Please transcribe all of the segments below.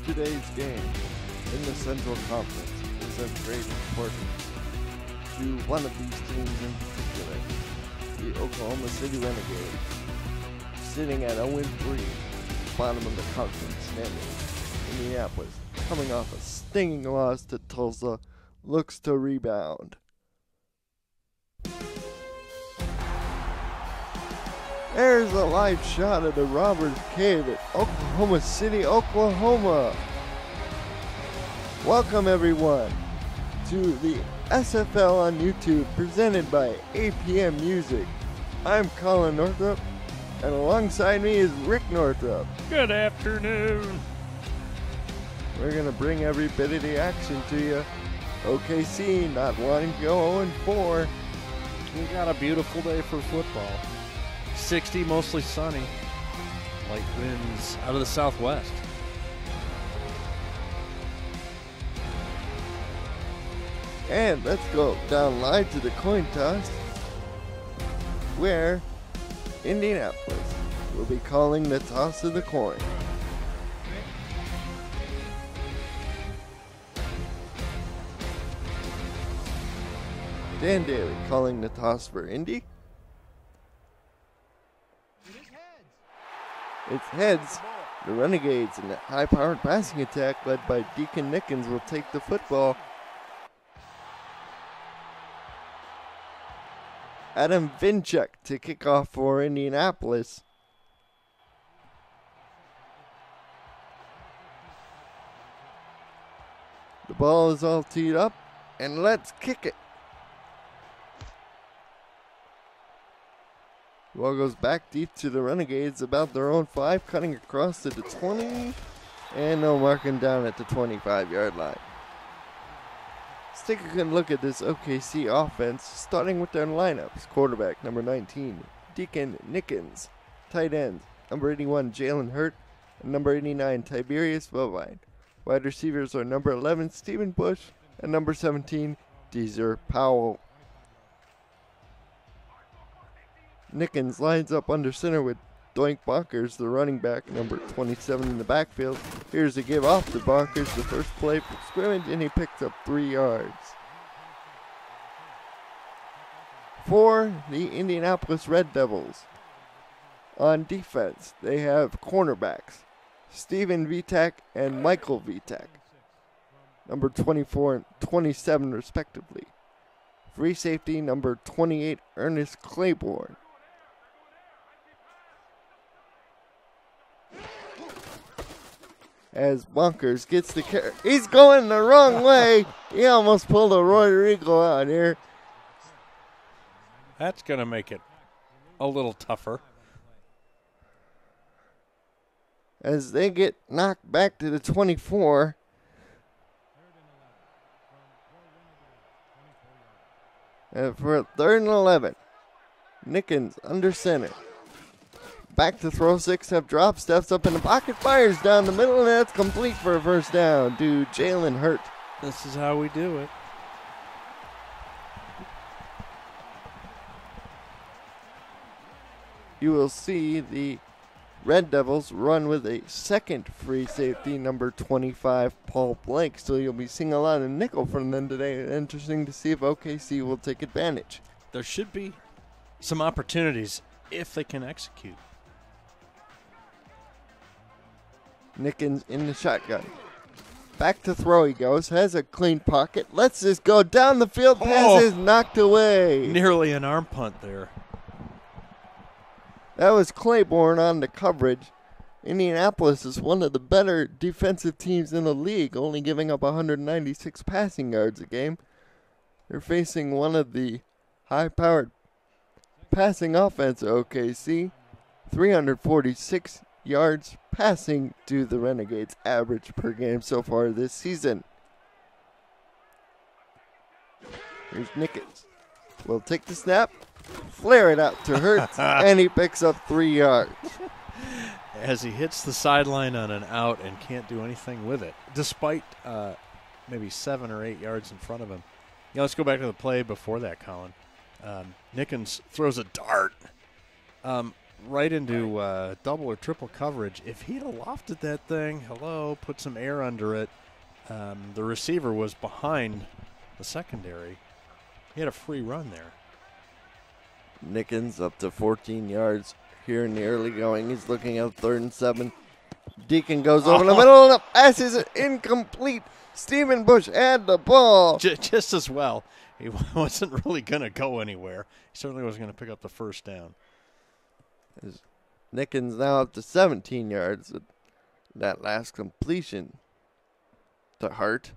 Today's game in the Central Conference is of great importance to one of these teams in particular, the Oklahoma City Renegades, sitting at 0-3, bottom of the conference standings. Indianapolis, coming off a stinging loss to Tulsa, looks to rebound. There's a live shot of the Robbers Cave at Oklahoma City, Oklahoma. Welcome everyone to the SFL on YouTube presented by APM Music. I'm Colin Northrup, and alongside me is Rick Northrup. Good afternoon. We're going to bring every bit of the action to you. OKC not wanting to go 0-4. We got a beautiful day for football. 60, mostly sunny. Light winds out of the southwest. And let's go down live to the coin toss, where Indianapolis will be calling the toss of the coin. Dan Daly calling the toss for Indy. It's heads. The Renegades in a high-powered passing attack led by Deacon Nickens will take the football. Adam Vinchuk to kick off for Indianapolis. The ball is all teed up, and let's kick it. The ball goes back deep to the Renegades, about their own 5, cutting across to the 20, and no marking down at the 25-yard line. Let's take a good look at this OKC offense, starting with their lineups. Quarterback, number 19, Deacon Nickens. Tight ends, number 81, Jalen Hurt, and number 89, Tiberius Bovine. Wide receivers are number 11, Stephen Bush, and number 17, Deezer Powell. Nickens lines up under center with Doink Bonkers, the running back, number 27 in the backfield. Here's a give off to Bonkers, the first play for scrimmage, and he picks up 3 yards. For the Indianapolis Red Devils, on defense, they have cornerbacks, Steven Vitak and Michael Vitak, number 24 and 27 respectively. Free safety, number 28, Ernest Claiborne. As Bonkers gets the carry. He's going the wrong way. He almost pulled a Roy Regal out here. That's going to make it a little tougher. As they get knocked back to the 24. And for a 3rd and 11. Nickens under center. Back to throw, 6-step drop, steps up in the pocket, fires down the middle, and that's complete for a first down to Jalen Hurt. This is how we do it. You will see the Red Devils run with a second free safety, number 25, Paul Blank. So you'll be seeing a lot of nickel from them today. Interesting to see if OKC will take advantage. There should be some opportunities if they can execute. Nickens in the shotgun. Back to throw he goes. Has a clean pocket. Lets this go down the field. Pass is knocked away. Nearly an arm punt there. That was Claiborne on the coverage. Indianapolis is one of the better defensive teams in the league, only giving up 196 passing yards a game. They're facing one of the high-powered passing offense at OKC. 346 yards passing to the Renegades average per game so far this season. Here's Nickens. Will take the snap, flare it out to Hurts, and he picks up 3 yards. As he hits the sideline on an out and can't do anything with it, despite maybe 7 or 8 yards in front of him. Yeah, let's go back to the play before that, Colin. Nickens throws a dart right into double or triple coverage. If he'd have lofted that thing, put some air under it, the receiver was behind the secondary. He had a free run there. Nickens up to 14 yards here in the early going. He's looking at 3rd and 7. Deacon goes over the middle, and the pass is incomplete. Steven Bush had the ball. Just as well. He wasn't really going to go anywhere. He certainly wasn't going to pick up the first down. Nickens now up to 17 yards. That last completion to Hart.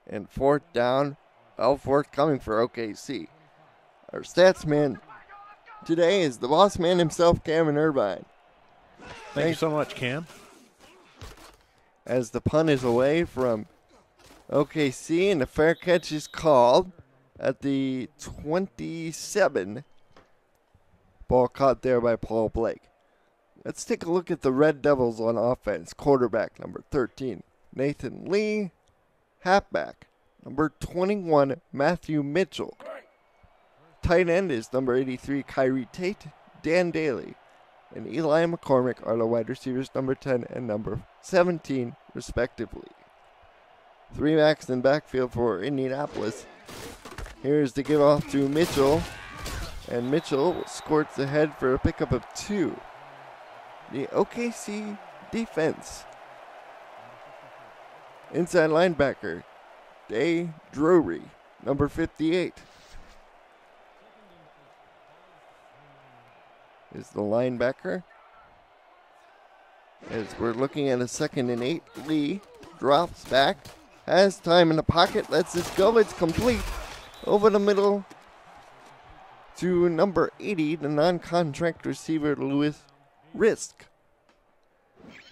And 4th down. Forthcoming for OKC. Our stats man today is the boss man himself, Cameron Irvine. Thank you so much, Cam. As the punt is away from OKC and the fair catch is called at the 27. Ball caught there by Paul Blake. Let's take a look at the Red Devils on offense. Quarterback number 13, Nathan Lee. Halfback number 21, Matthew Mitchell. Tight end is number 83, Kyrie Tate. Dan Daly and Eli McCormick are the wide receivers, number 10 and number 17, respectively. 3 backs in backfield for Indianapolis. Here's the give off to Mitchell. And Mitchell squirts ahead for a pickup of 2. The OKC defense. Inside linebacker, Day Drury, number 58. Is the linebacker. As we're looking at a 2nd and 8, Lee drops back, has time in the pocket, lets it go, it's complete. Over the middle to number 80, the non-contract receiver, Lewis Risk.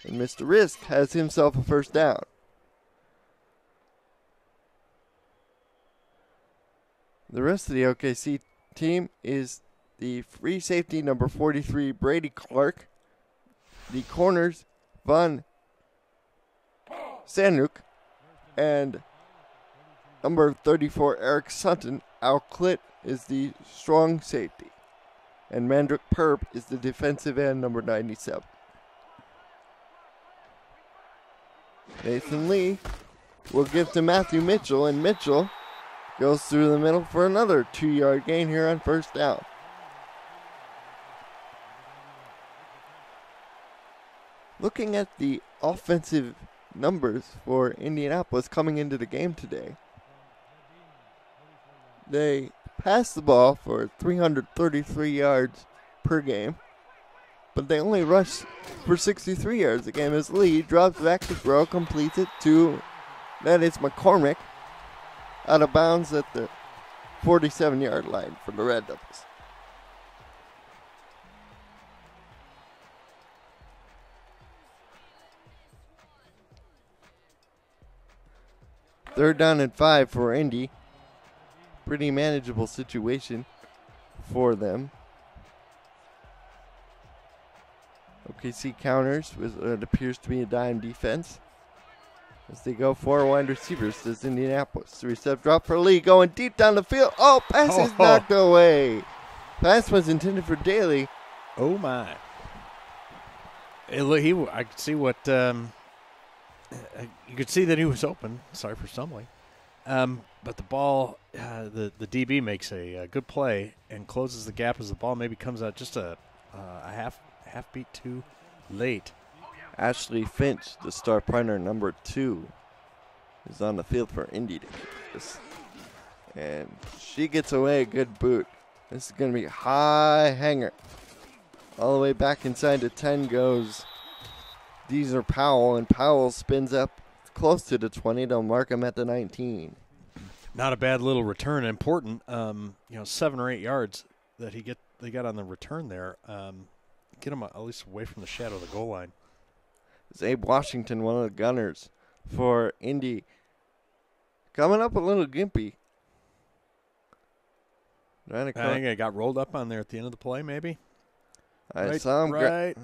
And Mr. Risk has himself a first down. The rest of the OKC team is the free safety, number 43, Brady Clark. The corners, Von Sanuk. And number 34, Eric Sutton. Al Clit is the strong safety. And Mandrick Perp is the defensive end, number 97. Nathan Lee will give to Matthew Mitchell, and Mitchell goes through the middle for another 2-yard gain here on first down. Looking at the offensive numbers for Indianapolis coming into the game today, they pass the ball for 333 yards per game, but they only rush for 63 yards a game as Lee drops back to throw, completes it to, that is McCormick, out of bounds at the 47-yard line for the Red Devils. Third down and 5 for Indy. Pretty manageable situation for them. OKC counters with what appears to be a dime defense. As they go 4 wide receivers, this Indianapolis. 3-step drop for Lee, going deep down the field. Oh, pass is knocked away. Pass was intended for Daly. Oh, my. I could see what, you could see that he was open. Sorry for stumbling. But the ball, the DB makes a good play and closes the gap as the ball maybe comes out just a half beat too late. Ashley Finch, the star punter, number 2, is on the field for Indy to kick this. And she gets away a good boot. This is going to be a high hanger. All the way back inside the 10 goes Deezer Powell, and Powell spins up close to the 20. They'll mark him at the 19. Not a bad little return. Important, 7 or 8 yards that they got on the return there. Get him at least away from the shadow of the goal line. It's Abe Washington, one of the gunners for Indy, coming up a little gimpy. I think I got rolled up on there at the end of the play, maybe. I saw him. Right.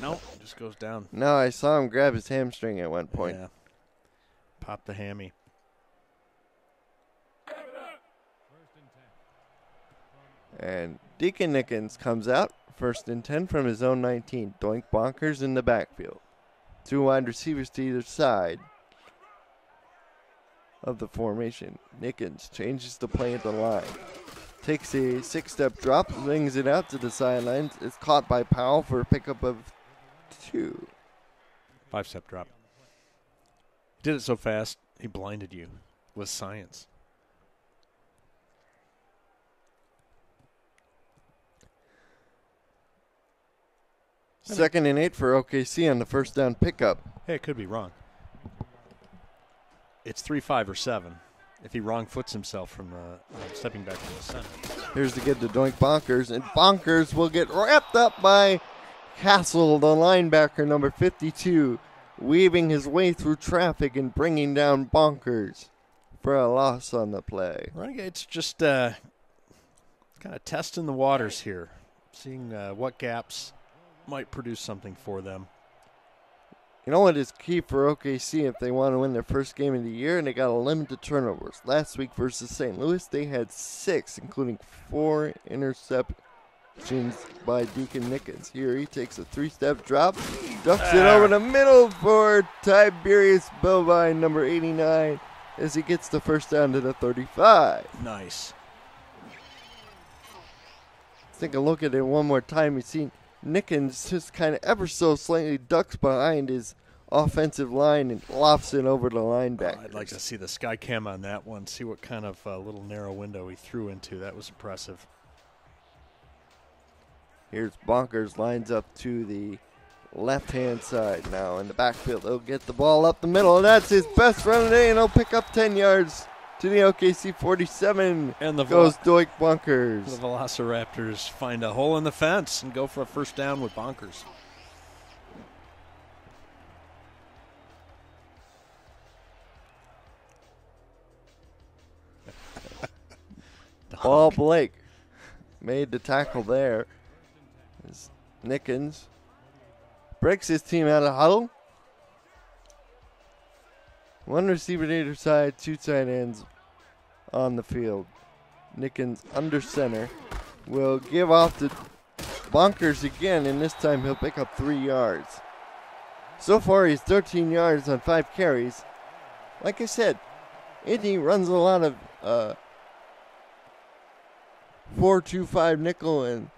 No, just goes down. No, I saw him grab his hamstring at one point. Yeah. Pop the hammy. And Deacon Nickens comes out First and 10 from his own 19. Doink Bonkers in the backfield. 2 wide receivers to either side of the formation. Nickens changes the play at the line. Takes a 6-step drop, swings it out to the sidelines. It's caught by Powell for a pickup of 2. 5-step drop. Did it so fast, he blinded you with science. Second and 8 for OKC on the first down pickup. Hey, it could be wrong. It's 3, 5, or 7 if he wrong foots himself from stepping back from the center. Here's to get to Doink Bonkers, and Bonkers will get wrapped up by Castle, the linebacker, number 52, weaving his way through traffic and bringing down Bonkers for a loss on the play. Renegades just kind of testing the waters here, seeing what gaps might produce something for them. You know what is key for OKC if they want to win their first game of the year? And they got to limit the turnovers. Last week versus St. Louis, they had 6, including 4 interceptions by Deacon Nickens. Here he takes a 3-step drop, ducks it over the middle for Tiberius Bovine, number 89, as he gets the first down to the 35. Nice. Let's take a look at it one more time. You see Nickens just kind of ever so slightly ducks behind his offensive line and lofts it over the linebacker. I'd like to see the sky cam on that one, see what kind of little narrow window he threw into. That was impressive. Here's Bonkers, lines up to the left-hand side now in the backfield. He'll get the ball up the middle, and that's his best run of the day, and he'll pick up 10 yards to the OKC 47. And the goes Doink Bonkers. The Velociraptors find a hole in the fence and go for a first down with Bonkers. Paul Blake made the tackle there. As Nickens breaks his team out of huddle. 1 receiver to either side, 2 tight ends on the field. Nickens under center will give off to Bonkers again, and this time he'll pick up 3 yards. So far he's 13 yards on 5 carries. Like I said, Indy runs a lot of 4-2-5 nickel and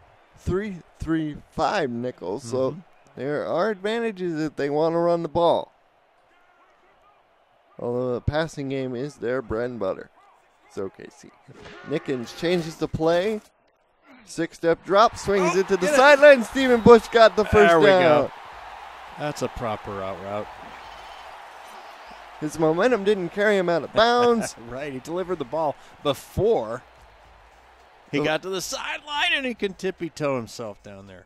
3-3-5 nickel, so there are advantages if they want to run the ball. Although the passing game is their bread and butter. It's OKC. Nickens changes the play. 6-step drop, swings it to the sideline. Stephen Bush got the first down. There we go. That's a proper out route. His momentum didn't carry him out of bounds. Right, he delivered the ball before he got to the sideline, and he can tippy-toe himself down there.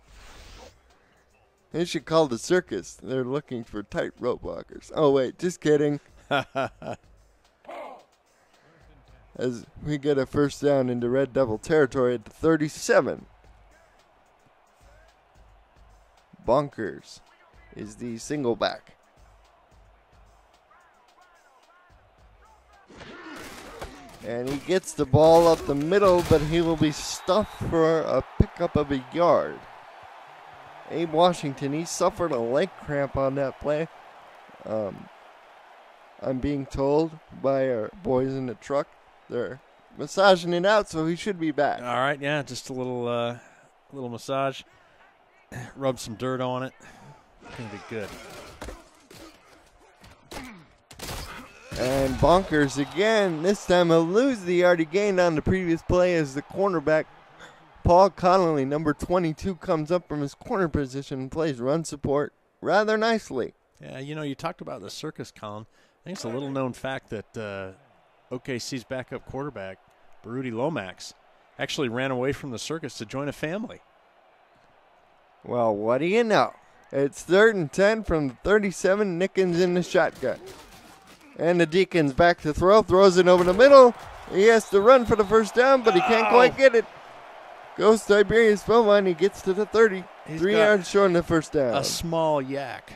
They should call the circus. They're looking for tightrope walkers. Oh, wait, just kidding. As we get a first down into Red Devil territory at the 37. Bonkers is the single back. And he gets the ball up the middle, but he will be stuffed for a pickup of a yard. Abe Washington, he suffered a leg cramp on that play. I'm being told by our boys in the truck. They're massaging it out, so he should be back. All right, yeah, just a little massage. Rub some dirt on it. It's going to be good. And Bonkers again. This time he'll lose the yard he gained on the previous play as the cornerback, Paul Connolly, number 22, comes up from his corner position and plays run support rather nicely. Yeah, you know, you talked about the circus, Colin. I think it's a little-known fact that OKC's backup quarterback, Baruti Lomax, actually ran away from the circus to join a family. Well, what do you know? It's 3rd and 10 from the 37. Nickens in the shotgun. And the Deacon's back to throw. Throws it over the middle. He has to run for the first down, but he can't quite get it. Goes Tiberius Bovine. He gets to the 30. 3 yards short of the first down. A small yak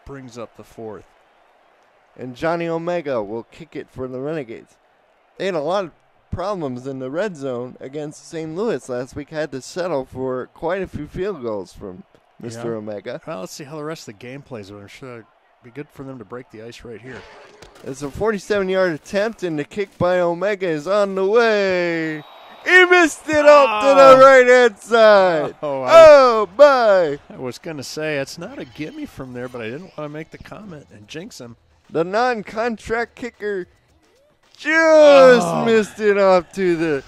brings up the 4th. And Johnny Omega will kick it for the Renegades. They had a lot of problems in the red zone against St. Louis last week. Had to settle for quite a few field goals from Mr. Omega. Well, let's see how the rest of the game plays. I'm sure it'd be good for them to break the ice right here. It's a 47-yard attempt, and the kick by Omega is on the way. He missed it up to the right-hand side. Bye. I was going to say, it's not a gimme from there, but I didn't want to make the comment and jinx him. The non-contract kicker just missed it off to the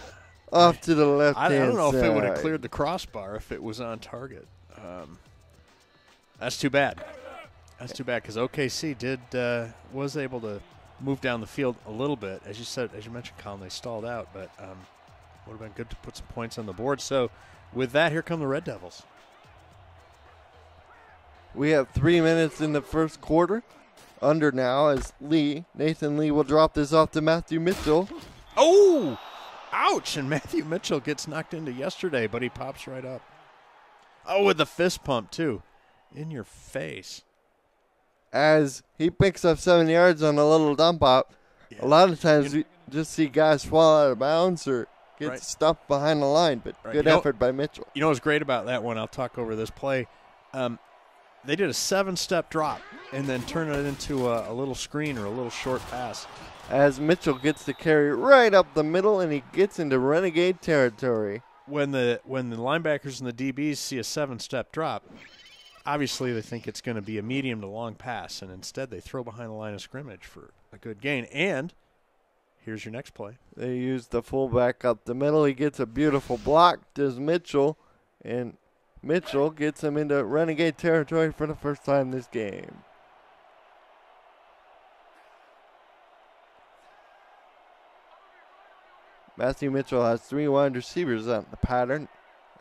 left-hand side. I don't know if it would have cleared the crossbar if it was on target. That's too bad. That's too bad because OKC was able to move down the field a little bit. As you mentioned, Colin, they stalled out, but would have been good to put some points on the board. So with that, here come the Red Devils. We have 3 minutes in the first quarter. Under now as Nathan Lee will drop this off to Matthew Mitchell. Oh, ouch, and Matthew Mitchell gets knocked into yesterday, but he pops right up. Oh, with the fist pump, too. In your face. As he picks up 7 yards on a little dump out, a lot of times we just see guys fall out of bounds or get stuffed behind the line, but good effort by Mitchell. You know what's great about that one? I'll talk over this play. They did a 7-step drop and then turn it into a little screen or a little short pass. As Mitchell gets the carry right up the middle, and he gets into Renegade territory. When the linebackers and the DBs see a 7-step drop, obviously they think it's going to be a medium to long pass, and instead they throw behind the line of scrimmage for a good gain. And here's your next play. They use the fullback up the middle. He gets a beautiful block, does Mitchell, and Mitchell gets him into Renegade territory for the first time this game. Matthew Mitchell has 3 wide receivers on the pattern,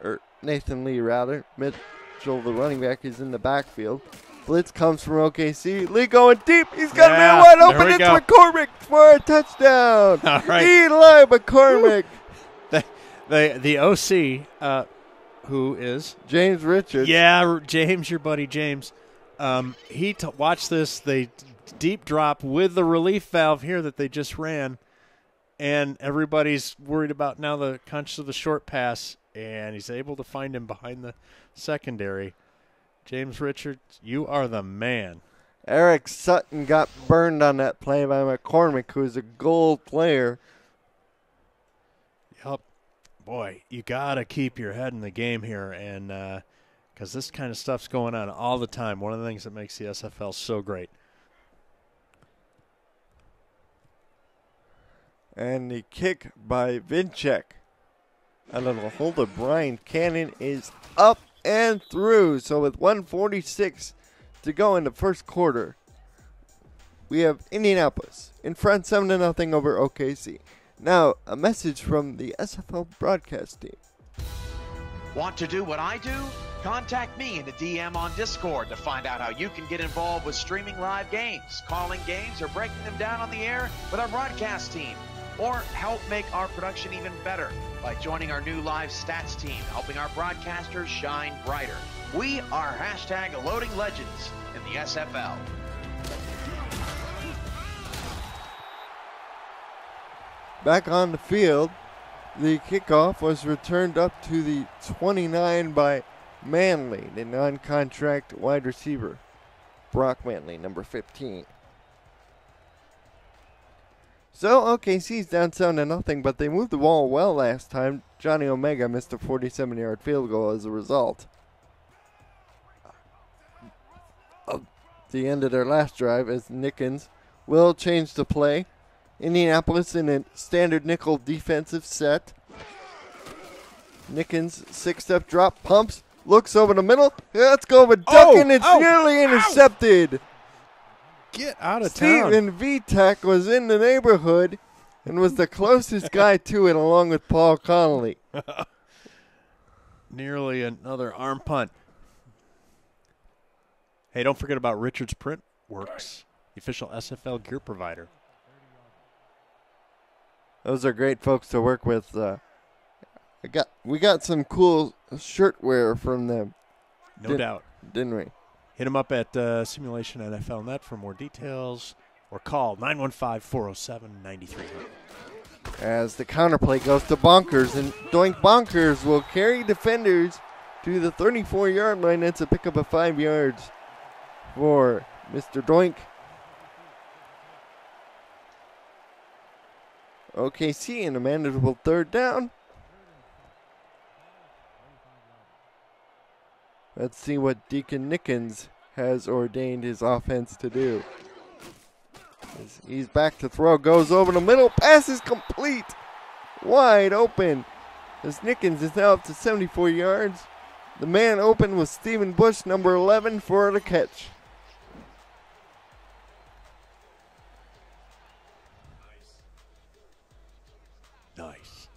or Nathan Lee rather. Mitchell, the running back, is in the backfield. Blitz comes from OKC. Lee going deep. He's got a man wide open. It's McCormick for a touchdown. All right. Eli McCormick. The OC, who is? James Richards. Yeah, James, your buddy James. Watch this. They deep drop with the relief valve here that they just ran. And everybody's worried about now the conscious of the short pass, and he's able to find him behind the secondary. James Richards, you are the man. Eric Sutton got burned on that play by McCormick, who's a gold player. Yup. Boy, you got to keep your head in the game here, and because this kind of stuff's going on all the time. One of the things that makes the SFL so great. And the kick by Vinchek out of the hold of Brian Cannon is up and through. So with 1:46 to go in the first quarter, we have Indianapolis in front 7-0 over OKC. Now, a message from the SFL broadcast team. Want to do what I do? Contact me in the DM on Discord to find out how you can get involved with streaming live games, calling games, or breaking them down on the air with our broadcast team. Or help make our production even better by joining our new live stats team, helping our broadcasters shine brighter. We are #Loading Legends in the SFL. Back on the field, the kickoff was returned up to the 29 by Manley, the non-contract wide receiver. Brock Manley, number 15. So OKC's down 7-0, but they moved the ball well last time. Johnny Omega missed a 47-yard field goal as a result of the end of their last drive, as Nickens will change the play. Indianapolis in a standard nickel defensive set. Nickens, 6-step drop, pumps, looks over the middle. Let's go with duck, and it's nearly intercepted. Get out of town. Steven Vitek was in the neighborhood and was the closest guy to it, along with Paul Connolly. Nearly another arm punt. Hey, don't forget about Richards Print Works, the official SFL gear provider. Those are great folks to work with. We got some cool shirt wear from them. No doubt. Didn't we? Hit them up at Simulation NFL Net for more details, or call 915-407-9300. As the counterplay goes to Bonkers, and Doink Bonkers will carry defenders to the 34-yard line. That's a pickup of 5 yards for Mr. Doink. OKC in a manageable third down. Let's see what Deacon Nickens has ordained his offense to do. He's back to throw, goes over the middle, pass is complete. Wide open. As Nickens is now up to 74 yards. The man open was Stephen Bush, number 11, for the catch. Nice.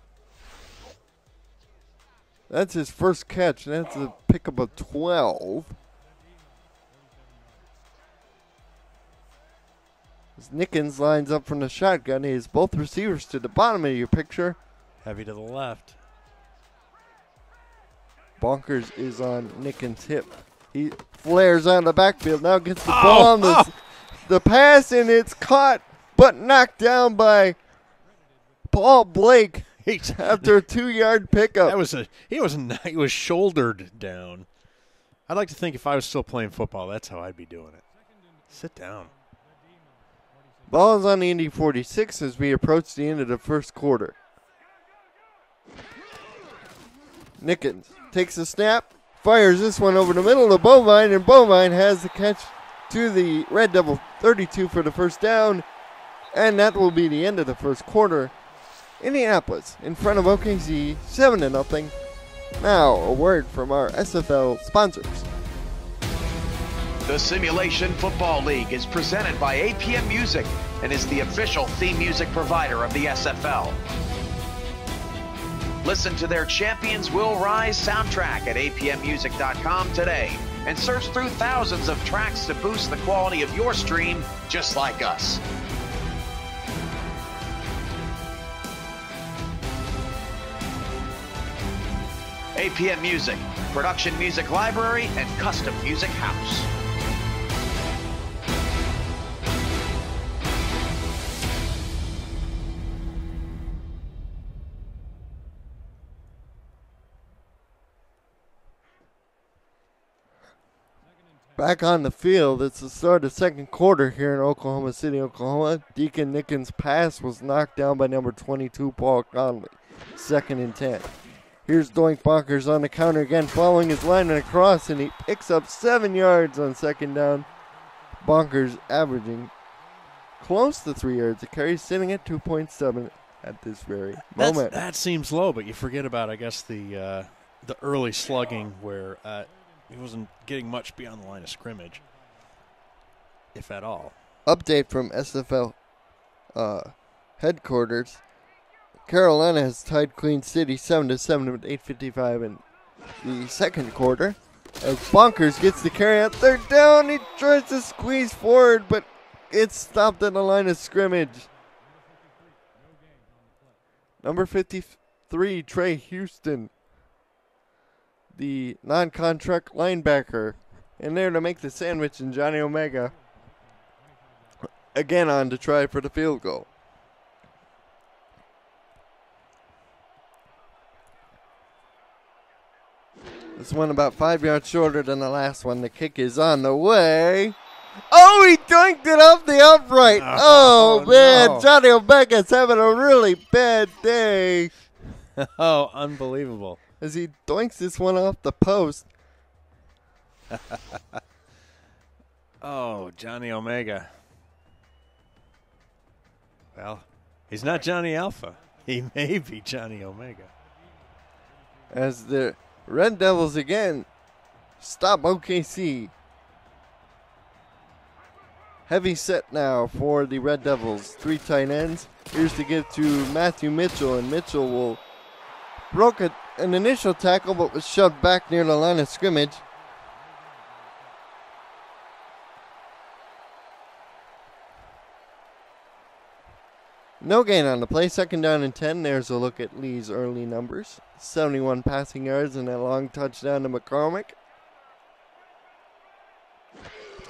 That's his first catch. That's a pickup of 12. As Nickens lines up from the shotgun, he has both receivers to the bottom of your picture. Heavy to the left. Bonkers is on Nickens' hip. He flares out of the backfield, now gets the ball on the pass, and it's caught, but knocked down by Paul Blake after a 2-yard pickup. He was shouldered down. I'd like to think if I was still playing football, that's how I'd be doing it. Sit down. Ball is on the Indy 46 as we approach the end of the first quarter. Nickens takes a snap, fires this one over the middle to Bovine, and Bovine has the catch to the Red Devil 32 for the first down, and that will be the end of the first quarter. Indianapolis in front of OKC, 7-0. Now, a word from our SFL sponsors. The Simulation Football League is presented by APM Music and is the official theme music provider of the SFL. Listen to their Champions Will Rise soundtrack at apmmusic.com today and search through thousands of tracks to boost the quality of your stream just like us. APM Music, production music library and custom music house. Back on the field, it's the start of the second quarter here in Oklahoma City, Oklahoma. Deacon Nickens' pass was knocked down by number 22, Paul Conley. 2nd and 10. Here's Doink Bonkers on the counter again, following his lineman across, and he picks up 7 yards on 2nd down. Bonkers averaging close to 3 yards a carry, sitting at 2.7 at this very moment. That seems low, but you forget about, I guess, the early slugging where he wasn't getting much beyond the line of scrimmage, if at all. Update from SFL headquarters. Carolina has tied Queen City 7-7 with 8:55 in the second quarter. As Bonkers gets the carry out 3rd down, he tries to squeeze forward, but it's stopped at the line of scrimmage. Number 53, Trey Houston, the non-contract linebacker, and there to make the sandwich, and Johnny Omega again on to try for the field goal. This one about 5 yards shorter than the last one. The kick is on the way. Oh, he dunked it off the upright. Oh man, no. Johnny Omega's having a really bad day. Oh, unbelievable. As he doinks this one off the post. Oh, Johnny Omega. Well, he's not Johnny Alpha. He may be Johnny Omega. As the Red Devils again stop OKC. Heavy set now for the Red Devils. 3 tight ends. Here's to give to Matthew Mitchell, and Mitchell will broke an initial tackle but was shoved back near the line of scrimmage. No gain on the play. 2nd down and 10. There's a look at Lee's early numbers. 71 passing yards and a long touchdown to McCormick.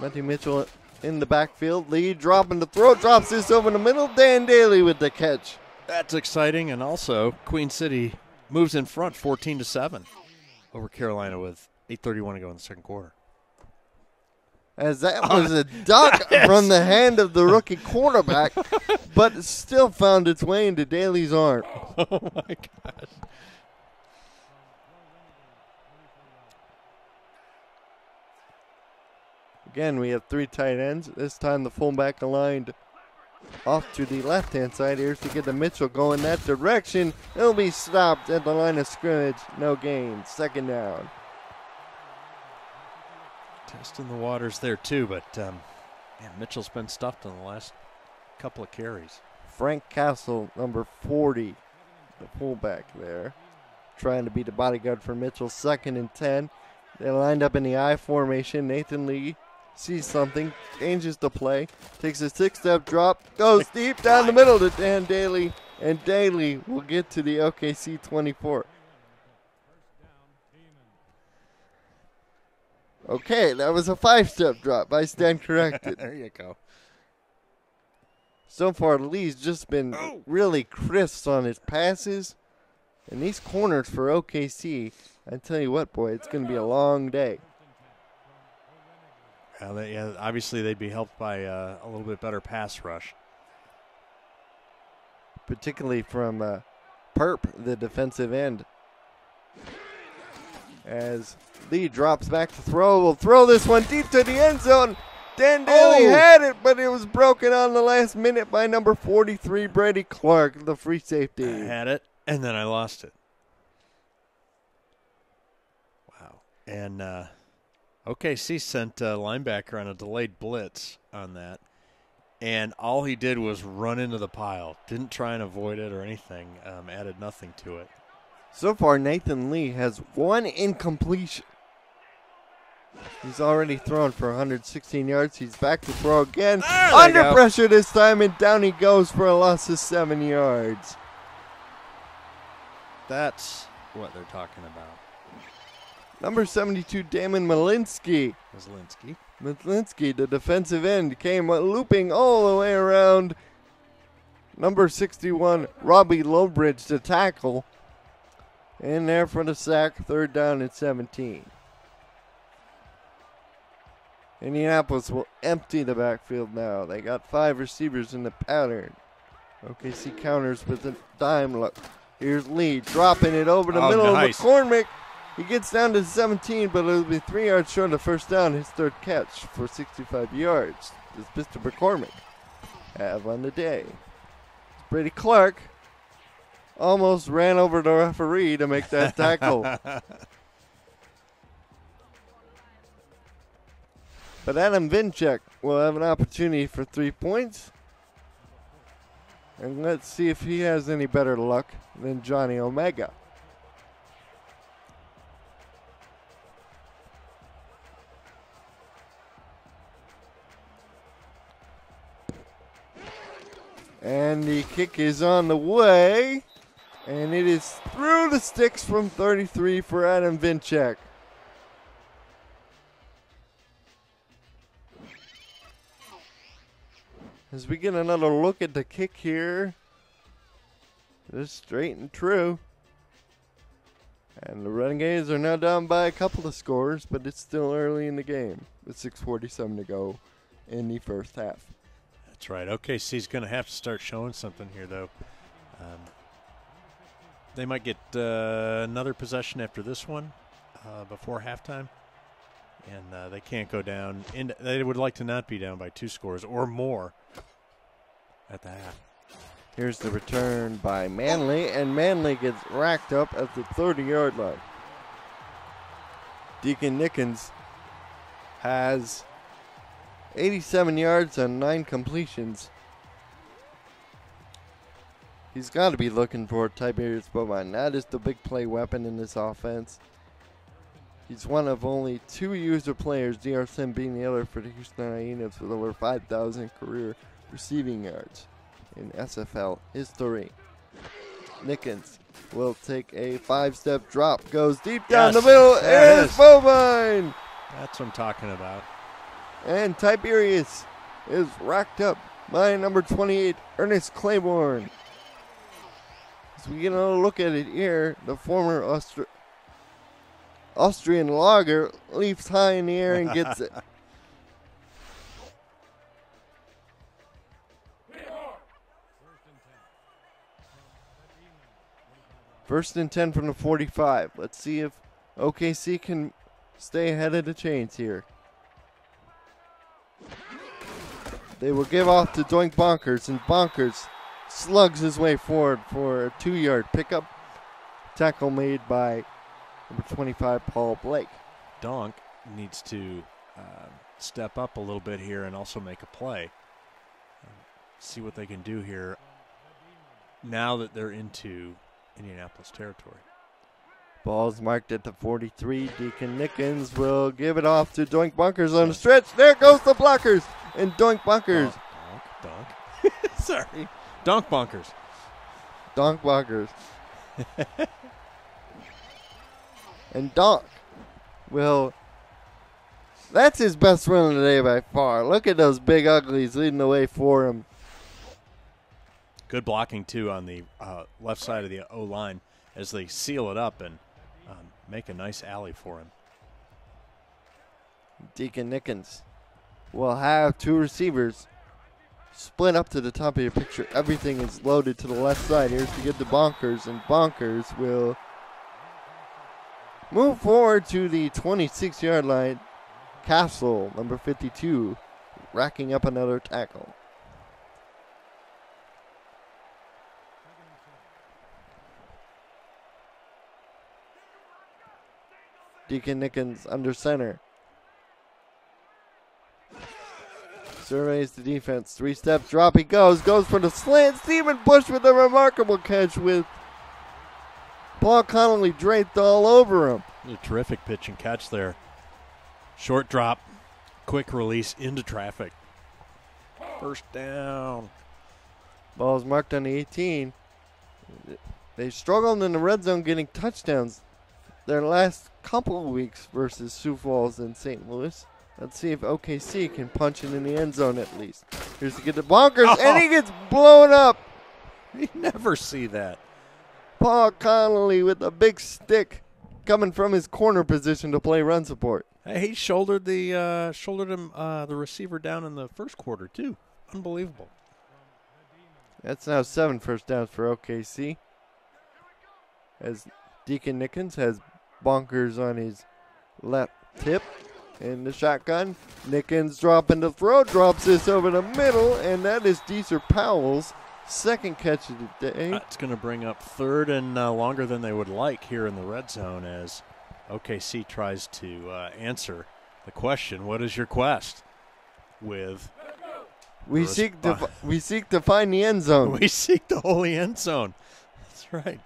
Matthew Mitchell in the backfield. Lee dropping the throw. Drops this over the middle. Dan Daly with the catch That's exciting, and also Queen City moves in front 14-7 over Carolina with 8:31 to go in the second quarter. As that was a duck from the hand of the rookie quarterback, but it still found its way into Daly's arm. Oh, my gosh. Again, we have 3 tight ends. This time the fullback aligned off to the left-hand side. Here's to get the Mitchell going that direction. It'll be stopped at the line of scrimmage. No gain. Second down. Testing the waters there, too, but man, Mitchell's been stuffed in the last couple of carries. Frank Castle, number 40, the fullback there, trying to be the bodyguard for Mitchell. 2nd and 10. They lined up in the I formation. Nathan Lee sees something, changes the play, takes a 6-step drop, goes deep down the middle to Dan Daly, and Daly will get to the OKC 24. Okay, that was a 5-step drop. I stand corrected. There you go. So far, Lee's just been really crisp on his passes. And these corners for OKC, I tell you what, boy, it's going to be a long day. Obviously, they'd be helped by a little bit better pass rush. Particularly from Perp, the defensive end. As Lee drops back to throw, will throw this one deep to the end zone. Dan Daly had it, but it was broken on the last minute by number 43, Brady Clark, the free safety. I had it, and then I lost it. Wow. And OKC sent a linebacker on a delayed blitz on that, and all he did was run into the pile. Didn't try and avoid it or anything, added nothing to it. So far, Nathan Lee has 1 incompletion. He's already thrown for 116 yards. He's back to throw again. Under pressure this time, and down he goes for a loss of 7 yards. That's what they're talking about. Number 72, Damon Malinsky. Malinsky, the defensive end, came looping all the way around. Number 61, Robbie Lowbridge, to tackle. In there for the sack, 3rd down and 17. Indianapolis will empty the backfield now. They got 5 receivers in the pattern. OKC counters with a dime look. Here's Lee dropping it over the middle of McCormick. He gets down to 17, but it'll be 3 yards short of first down. His 3rd catch for 65 yards. Does Mr. McCormick have on the day? Brady Clark almost ran over the referee to make that tackle. But Adam Vinchek will have an opportunity for 3 points. And let's see if he has any better luck than Johnny Omega. And the kick is on the way. And it is through the sticks from 33 for Adam Vinchek. As we get another look at the kick here. Just straight and true. And the Renegades are now down by a couple of scores, but it's still early in the game with 6:47 to go in the first half. That's right. OKC's going to have to start showing something here, though. They might get another possession after this one before halftime. And they can't go down. They would like to not be down by 2 scores or more at the half. Here's the return by Manley, and Manley gets racked up at the 30-yard line. Deacon Nickens has 87 yards and 9 completions. He's got to be looking for Tiberius Bovine. That is the big play weapon in this offense. He's one of only 2 user players, D.R. Sim being the other for the Houston Hyenas with over 5,000 career receiving yards in SFL history. Nickens will take a 5-step drop, goes deep down the middle, and it's Bovine! That's what I'm talking about. And Tiberius is racked up by number 28, Ernest Claiborne. As we get a look at it here, the former Austrian lager leaps high in the air and gets it. First and 10 from the 45. Let's see if OKC can stay ahead of the chains here. They will give off to Doink Bonkers, and Bonkers slugs his way forward for a 2-yard pickup. Tackle made by number 25, Paul Blake. Donk needs to step up a little bit here and also make a play. See what they can do here now that they're into Indianapolis territory. Ball's marked at the 43. Deacon Nickens will give it off to Doink Bunkers on the stretch. There goes the blockers. And Doink Bunkers. Donk. Sorry. Donk Bunkers. Donk Bunkers. And Donk will. That's his best run of the day by far. Look at those big uglies leading the way for him. Good blocking, too, on the left side of the O-line as they seal it up and make a nice alley for him. Deacon Nickens will have 2 receivers split up to the top of your picture. Everything is loaded to the left side. Here's to get the Bonkers, and Bonkers will move forward to the 26-yard line. Castle, number 52, racking up another tackle. Deacon Nickens under center. Surveys the defense. 3-step drop. He goes for the slant. Stephen Bush with a remarkable catch with Paul Connolly draped all over him. A terrific pitch and catch there. Short drop. Quick release into traffic. First down. Ball's marked on the 18. They struggled in the red zone getting touchdowns their last couple of weeks versus Sioux Falls and St. Louis. Let's see if OKC can punch it in the end zone at least. Here's to get the Bonkers, and he gets blown up. You never see that. Paul Connolly with a big stick coming from his corner position to play run support. Hey, he shouldered the receiver down in the first quarter too. Unbelievable. That's now 7 first downs for OKC. As Deacon Nickens has Bonkers on his left tip. In the shotgun, Nickens dropping the throw, drops this over the middle, and that is Deezer Powell's second catch of the day. That's going to bring up 3rd and longer than they would like here in the red zone as OKC tries to answer the question, what is your quest? With we seek to find the end zone. We seek the holy end zone. That's right.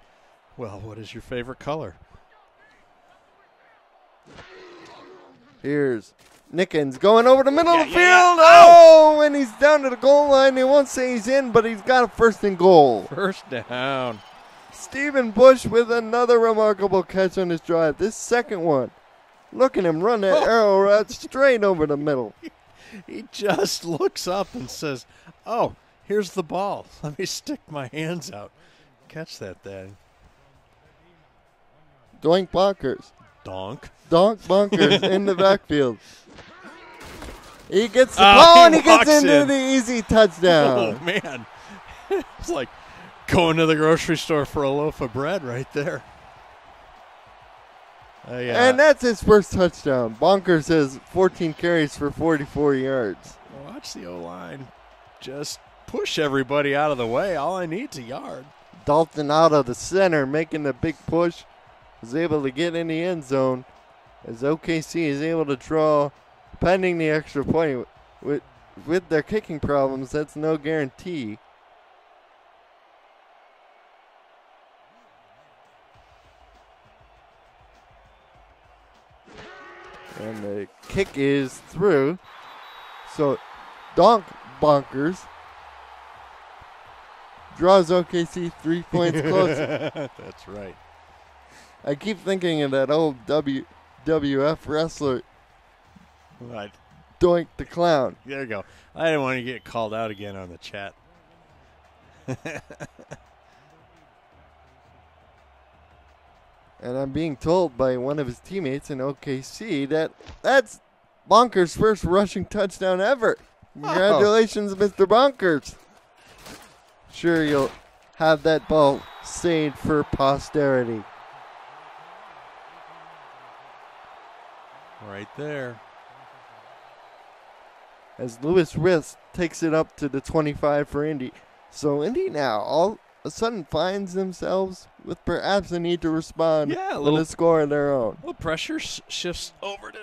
Well, what is your favorite color? Here's Nickens going over the middle of the field. Yeah. Oh, and he's down to the goal line. They won't say he's in, but he's got a 1st and goal. First down. Stephen Bush with another remarkable catch on his drive. This second one. Look at him run that arrow route straight over the middle. He just looks up and says, oh, here's the ball. Let me stick my hands out. Catch that thing. Doink Bonkers. Donk. Donk Bonkers in the backfield. He gets the ball and he gets into the easy touchdown. Oh, man. It's like going to the grocery store for a loaf of bread right there. Yeah. And that's his first touchdown. Bonkers has 14 carries for 44 yards. Watch the O-line just push everybody out of the way. All I need is a yard. Dalton out of the center making the big push. Was able to get in the end zone as OKC is able to draw pending the extra point. With their kicking problems, that's no guarantee. And the kick is through. So Donk Bonkers draws OKC 3 points closer. That's right. I keep thinking of that old WWF wrestler, Right. Doink the Clown. There you go. I didn't want to get called out again on the chat. And I'm being told by one of his teammates in OKC that that's Bonker's first rushing touchdown ever. Congratulations, Mr. Bonkers. Sure, you'll have that ball saved for posterity. Right there. As Lewis Riss takes it up to the 25 for Indy. So Indy now all of a sudden finds themselves with perhaps a need to respond with a score of their own. Well, pressure shifts over to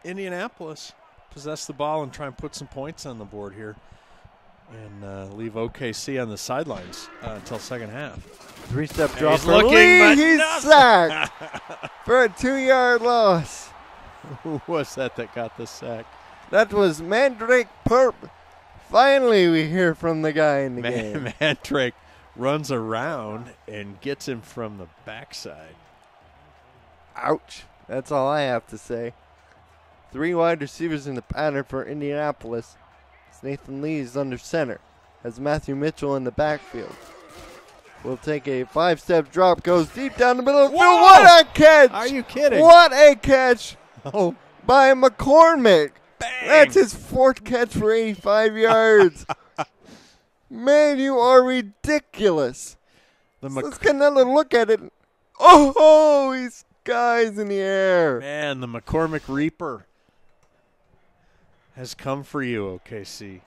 Indianapolis. Possess the ball and try and put some points on the board here. And leave OKC on the sidelines until second half. Three-step drop he's for looking, Lee. but He's sacked for a 2-yard loss. Who was that got the sack? That was Mandrake Perp. Finally, we hear from the guy in the game. Mandrake runs around and gets him from the backside. Ouch. That's all I have to say. 3 wide receivers in the pattern for Indianapolis. Nathan Lee is under center. Has Matthew Mitchell in the backfield. Will take a 5-step drop. Goes deep down the middle of the field. What a catch! Are you kidding? What a catch by McCormick. Bang. That's his 4th catch for 85 yards. Man, you are ridiculous. Let's get another look at it. Oh, he skies in the air. Man, the McCormick Reaper has come for you, OKC.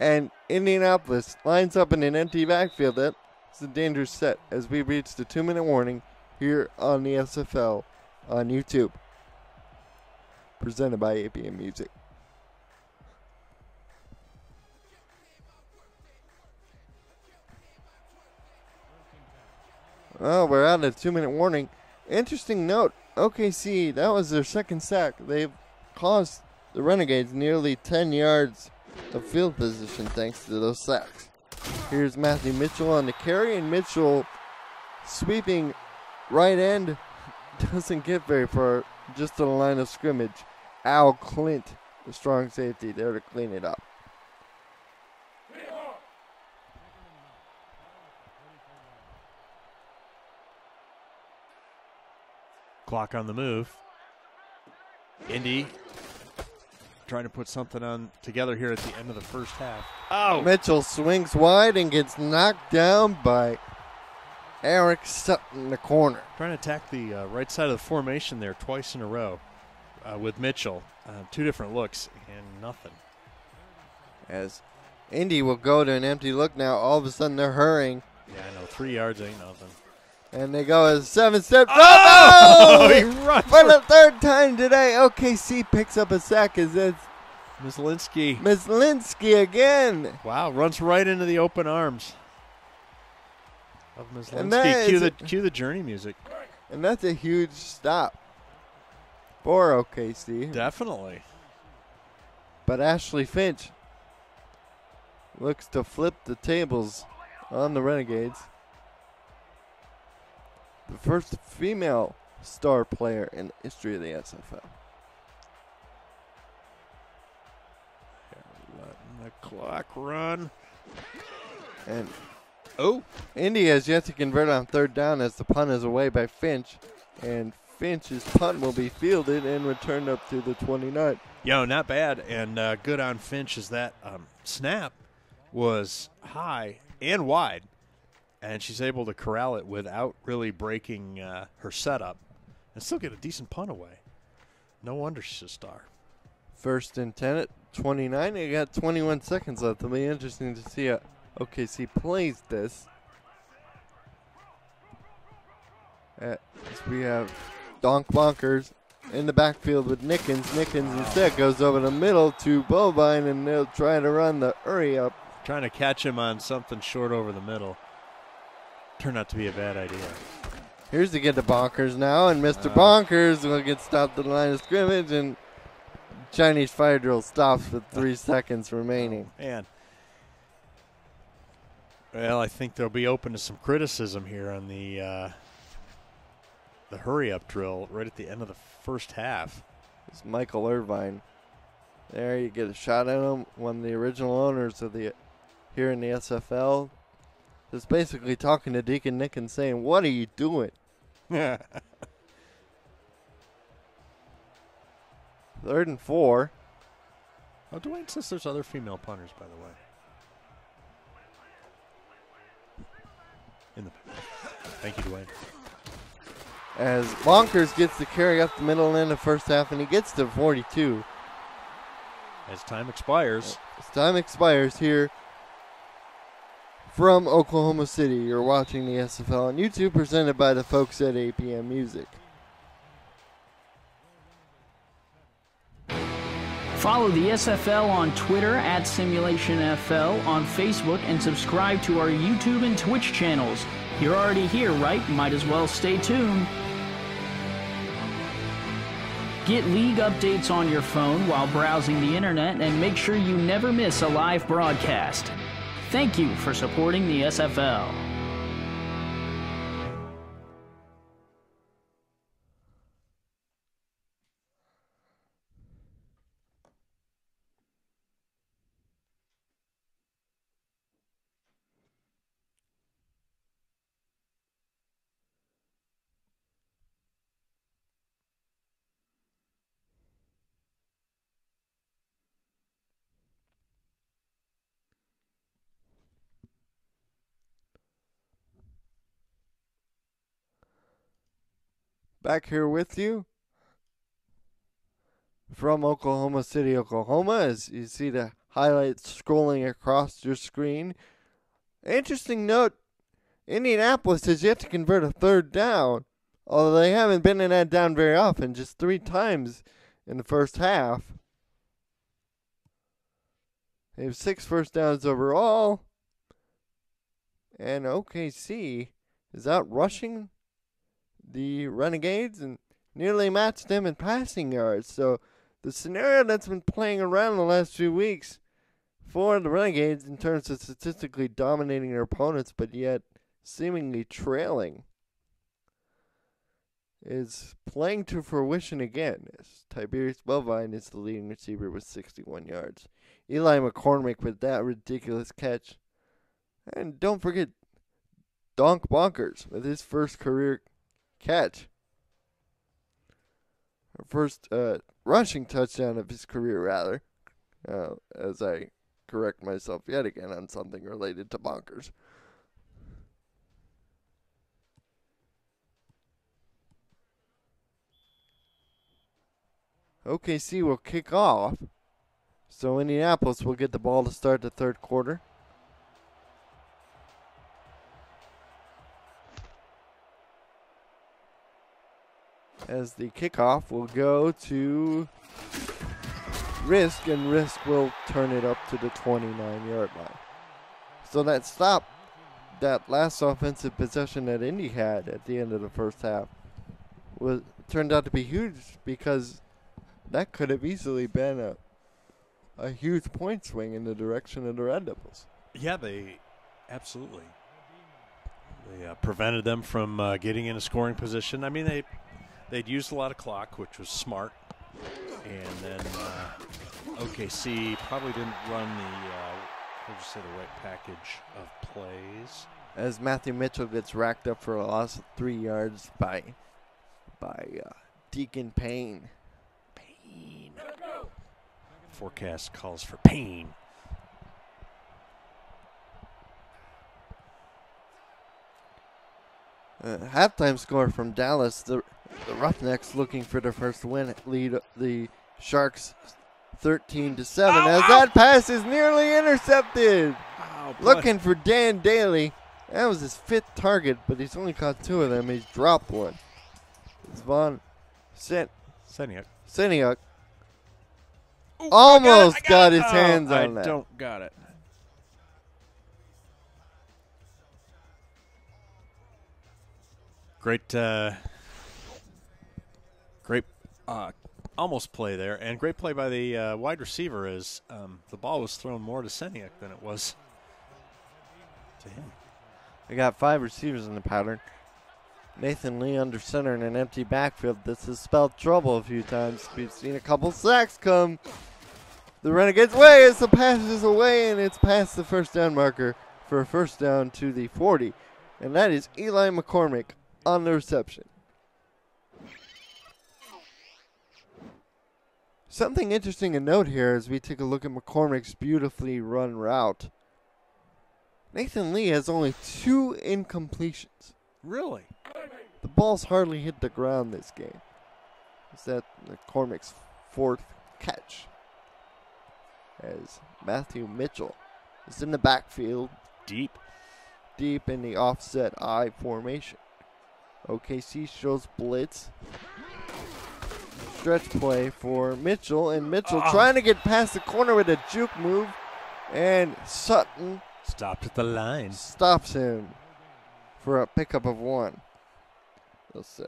And Indianapolis lines up in an empty backfield. That's a dangerous set as we reach the 2-minute warning here on the SFL on YouTube. Presented by APM Music. Well, we're out of 2-minute warning. Interesting note, OKC, that was their 2nd sack. They've caused the Renegades nearly 10 yards of field position thanks to those sacks. Here's Matthew Mitchell on the carry, and Mitchell sweeping right end doesn't get very far, just to the line of scrimmage. Al Clint, the strong safety, there to clean it up. Clock on the move. Indy trying to put something on together here at the end of the first half. Oh! Mitchell swings wide and gets knocked down by Eric Sutton in the corner. Trying to attack the right side of the formation there twice in a row with Mitchell. 2 different looks and nothing. As Indy will go to an empty look now, all of a sudden they're hurrying. Yeah, I know. 3 yards ain't nothing. And they go as 7-step. Oh! He runs for the 3rd time today. OKC picks up a sack as it's Mislinski again. Wow, runs right into the open arms of Mislinski. Cue the Journey music. And that's a huge stop for OKC. Definitely. But Ashley Finch looks to flip the tables on the Renegades. The first female star player in the history of the SFL. Letting the clock run. And Indy has yet to convert on 3rd down as the punt is away by Finch. And Finch's punt will be fielded and returned up to the 29. Not bad. And good on Finch as that snap was high and wide. And she's able to corral it without really breaking her setup and still get a decent punt away. No wonder she's a star. 1st and 10 at 29. They got 21 seconds left. It'll be interesting to see how OKC plays this. As we have Donk Bonkers in the backfield with Nickens. Nickens instead goes over the middle to Bovine, and they'll try to run the hurry up. Trying to catch him on something short over the middle. Turned out to be a bad idea. Here's to get to Bonkers now, and Mr. Bonkers will get stopped at the line of scrimmage, and Chinese fire drill stops with 3 seconds remaining. Man. Well, I think they'll be open to some criticism here on the hurry-up drill right at the end of the first half. It's Michael Irvine. There you get a shot at him. One of the original owners of here in the SFL. Just basically talking to Deacon Nick and saying, "What are you doing?" 3rd and 4. Oh, Dwayne says there's other female punters, by the way. Thank you, Dwayne. As Bonkers gets the carry up the middle in the first half, and he gets to 42. As time expires. As time expires here from Oklahoma City. You're watching the SFL on YouTube, presented by the folks at APM Music. Follow the SFL on Twitter at SimulationFL, on Facebook, and subscribe to our YouTube and Twitch channels. You're already here, right? Might as well stay tuned. Get league updates on your phone while browsing the internet, and make sure you never miss a live broadcast. Thank you for supporting the SFL. Back here with you from Oklahoma City, Oklahoma, as you see the highlights scrolling across your screen. Interesting note, Indianapolis has yet to convert a 3rd down, although they haven't been in that down very often, just 3 times in the first half. They have 6 first downs overall, and OKC is out rushing the Renegades and nearly matched them in passing yards. So the scenario that's been playing around the last few weeks for the Renegades in terms of statistically dominating their opponents but yet seemingly trailing is playing to fruition again, as Tiberius Bovine is the leading receiver with 61 yards. Eli McCormick with that ridiculous catch. And don't forget Donk Bonkers with his first career catch. First rushing touchdown of his career, rather. As I correct myself yet again on something related to Bonkers. OKC will kick off. So Indianapolis will get the ball to start the 3rd quarter. As the kickoff will go to Risk, and Risk will turn it up to the 29-yard line. So that stop, that last offensive possession that Indy had at the end of the first half, turned out to be huge, because that could have easily been a huge point swing in the direction of the Red Devils. Yeah, they absolutely. They prevented them from getting in a scoring position. I mean, they'd used a lot of clock, which was smart. And then OKC probably didn't run the right package of plays. As Matthew Mitchell gets racked up for a loss of 3 yards by Deacon Payne. Forecast calls for pain. Halftime score from Dallas. The Roughnecks looking for their first win, lead the Sharks 13-7. As that pass is nearly intercepted. Looking for Dan Daly. That was his 5th target, but he's only caught 2 of them. He's dropped one. It's Von Seniuk. Almost got his hands on that. I don't got it. Great almost play there, and great play by the wide receiver as the ball was thrown more to Seniuk than it was to him. They got 5 receivers in the pattern. Nathan Lee under center in an empty backfield. This has spelled trouble a few times. We've seen a couple sacks come the Renegades' way as the pass is away, and it's past the first down marker for for a first down to the 40. And that is Eli McCormick on the reception. Something interesting to note here as we take a look at McCormick's beautifully run route. Nathan Lee has only 2 incompletions. Really? The ball's hardly hit the ground this game. Is that McCormick's 4th catch? As Matthew Mitchell is in the backfield. Deep in the offset I formation. OKC shows blitz. Stretch play for Mitchell, and Mitchell trying to get past the corner with a juke move, and Sutton stopped at the line. Stops him for a pickup of 1. Let's say.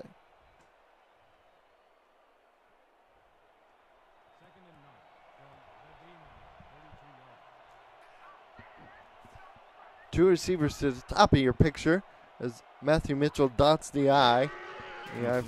Two receivers to the top of your picture as Matthew Mitchell dots the I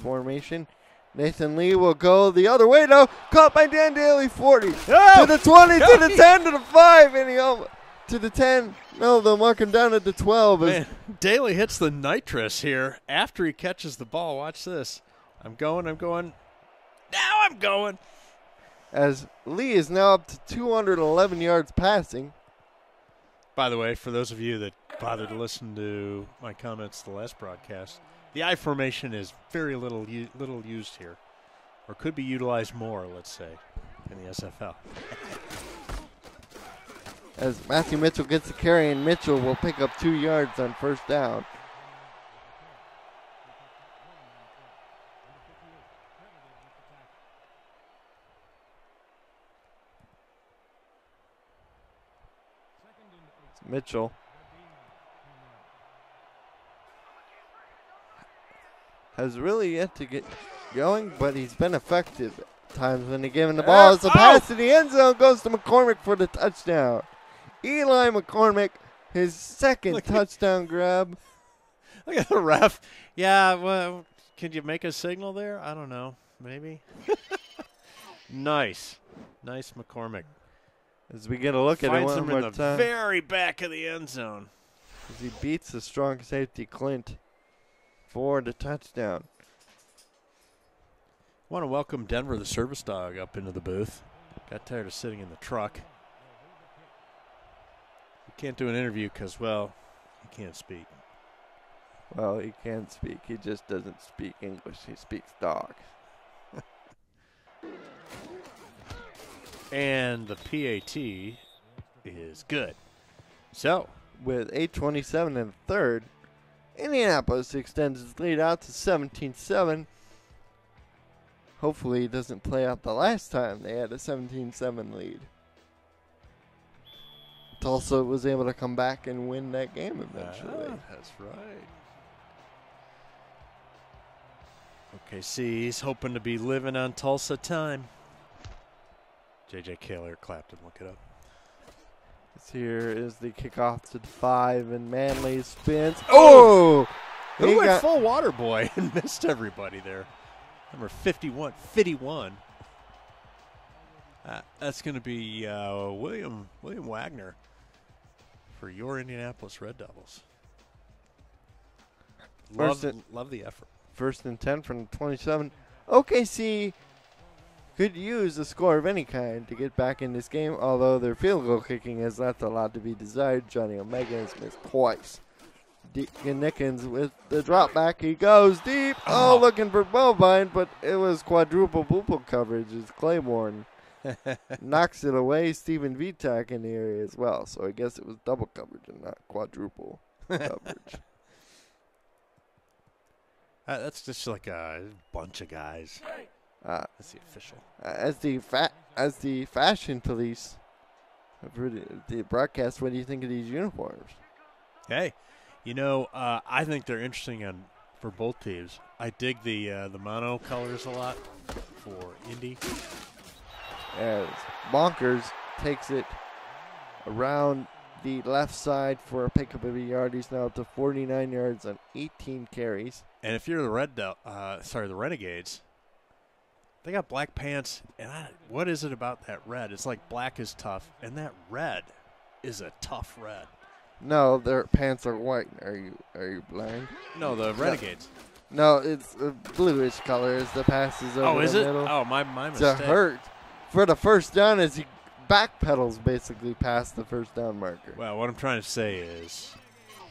formation. Nathan Lee will go the other way now. Caught by Dan Daly, 40. To the 20, to the 10, to the 5, and to the 10. No, they'll mark him down at the 12. Man, Daly hits the nitrous here after he catches the ball. Watch this. I'm going. Now I'm going. As Lee is now up to 211 yards passing. By the way, for those of you that bothered to listen to my comments the last broadcast, the I formation is very little used here, or could be utilized more, let's say, in the SFL. As Matthew Mitchell gets the carry, and Mitchell will pick up 2 yards on first down. Mitchell has really yet to get going, but he's been effective at times when they give him the ball. As the pass to the end zone goes to McCormick for the touchdown. Eli McCormick, his second touchdown grab. Look at the ref. Yeah, well, could you make a signal there? I don't know. Maybe. Nice McCormick. As we get a look at it one more time. Finds him in the very back of the end zone. As he beats the strong safety Clint for the touchdown. I want to welcome Denver, the service dog, up into the booth. Got tired of sitting in the truck. We can't do an interview because, well, he can't speak. Well, he can speak. He just doesn't speak English. He speaks dog. And the PAT is good. So, with 8:27 in the third, Indianapolis extends its lead out to 17-7. Hopefully it doesn't play out the last time they had a 17-7 lead. Tulsa was able to come back and win that game eventually. That's right. OKC's hoping to be living on Tulsa time. J.J. Kaler, Clapton, look it up. Here is the kickoff to the 5, and Manley spins. Oh! He went full water boy and missed everybody there. Number 51. That's going to be William Wagner for your Indianapolis Red Devils. Love the effort. 1st and 10 from 27. OKC could use a score of any kind to get back in this game, although their field goal kicking has left a lot to be desired. Johnny Omega has missed twice. Deacon Nickens with the drop back. He goes deep. Looking for Bovine, but it was quadruple boople coverage as Claiborne knocks it away. Stephen Vitak in the area as well, so I guess it was double coverage and not quadruple coverage. That's just like a bunch of guys. That's the official. As the fashion police, the broadcast, what do you think of these uniforms? Hey, I think they're interesting for both teams. I dig the mono colors a lot for Indy. As Bonkers takes it around the left side for a pickup of a yard. He's now up to 49 yards on 18 carries. And if you're the Renegades, they got black pants, and what is it about that red? It's like black is tough, and that red is a tough red. No, their pants are white. Are you blind? No, the Renegades. No, it's a bluish color as the pass is over is the it? middle. Oh, my mistake. To Hurt for the first down as he backpedals basically past the first down marker. Well, what I'm trying to say is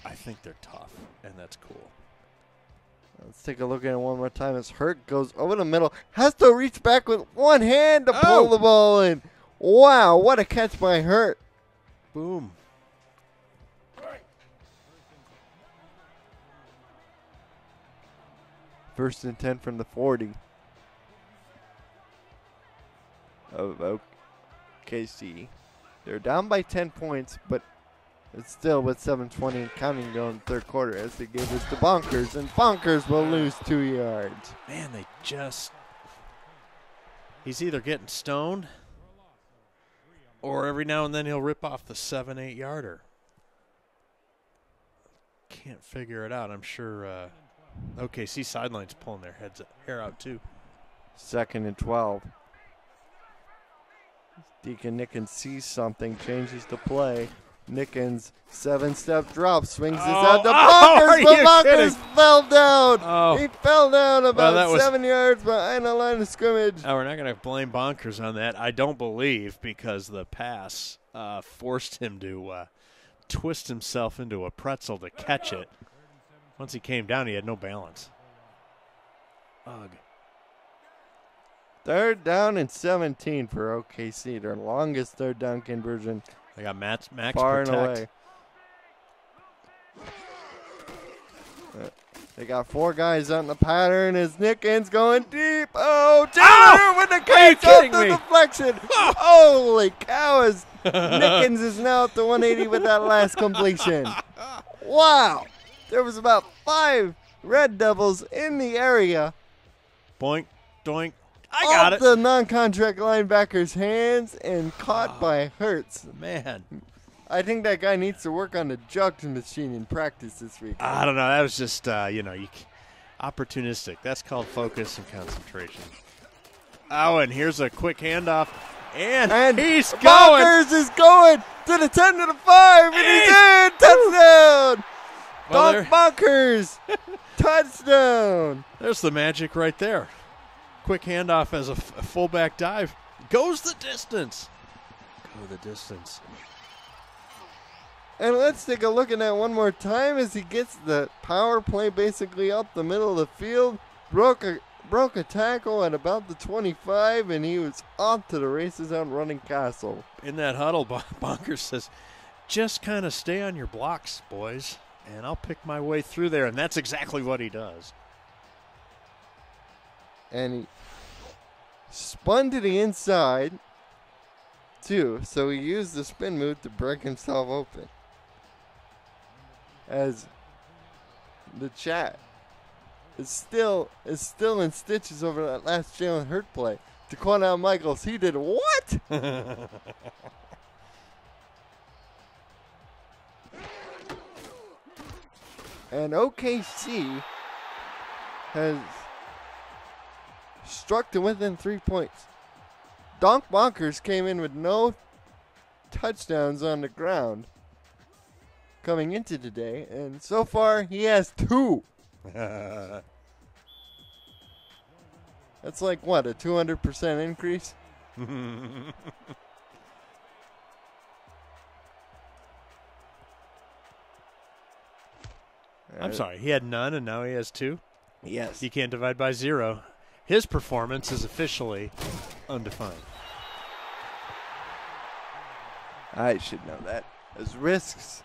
I think they're tough, and that's cool. Let's take a look at it one more time as Hurt goes over the middle. Has to reach back with one hand to pull the ball in. Wow, what a catch by Hurt. Boom. First and 10 from the 40 of OKC. They're down by 10 points, but it's still with 7:20 and counting to go in the third quarter as they gave this to Bonkers, and Bonkers will lose 2 yards. Man, he's either getting stoned or every now and then he'll rip off the 7-8 yarder. Can't figure it out. I'm sure OKC sidelines pulling their hair out too. 2nd and 12. Deacon Nickens sees something, changes the play. Nickens 7-step drop, swings this out to Bonkers, but Bonkers fell down. He fell down about 7 yards behind the line of scrimmage. We're not going to blame Bonkers on that, I don't believe, because the pass forced him to twist himself into a pretzel to catch it. Once he came down, he had no balance. Ugh. 3rd down and 17 for OKC, their longest 3rd down conversion. They got max far protect. And away. They got 4 guys on the pattern as Nickens going deep. Taylor with the catch off the deflection. Holy cow, as Nickens is now at the 180 with that last completion. Wow. There was about 5 Red Devils in the area. Boink, doink. I got it. The non-contract linebacker's hands and caught by Hurts. Man. I think that guy needs to work on the jugs machine in practice this week. I don't know. That was just, opportunistic. That's called focus and concentration. Oh, and here's a quick handoff. And he's going. Bonkers is going to the 10 to the 5, and he's in. Touchdown. Well, Bonkers. Touchdown. There's the magic right there. Quick handoff as a fullback dive. Goes the distance. Go the distance. And let's take a look at that one more time as he gets the power play basically up the middle of the field. Broke a tackle at about the 25, and he was off to the races out running Castle. In that huddle, Bonkers says, just kind of stay on your blocks, boys, and I'll pick my way through there. And that's exactly what he does. And he spun to the inside, too, so he used the spin move to break himself open. As the chat is still in stitches over that last Jalen Hurt play. To call out Michaels, he did what? And OKC has struck to within 3 points. Bonkers came in with no touchdowns on the ground coming into today, and so far he has 2. That's like, what, a 200% increase? I'm sorry, he had none and now he has 2? Yes. You can't divide by 0. His performance is officially undefined. I should know that. As Risks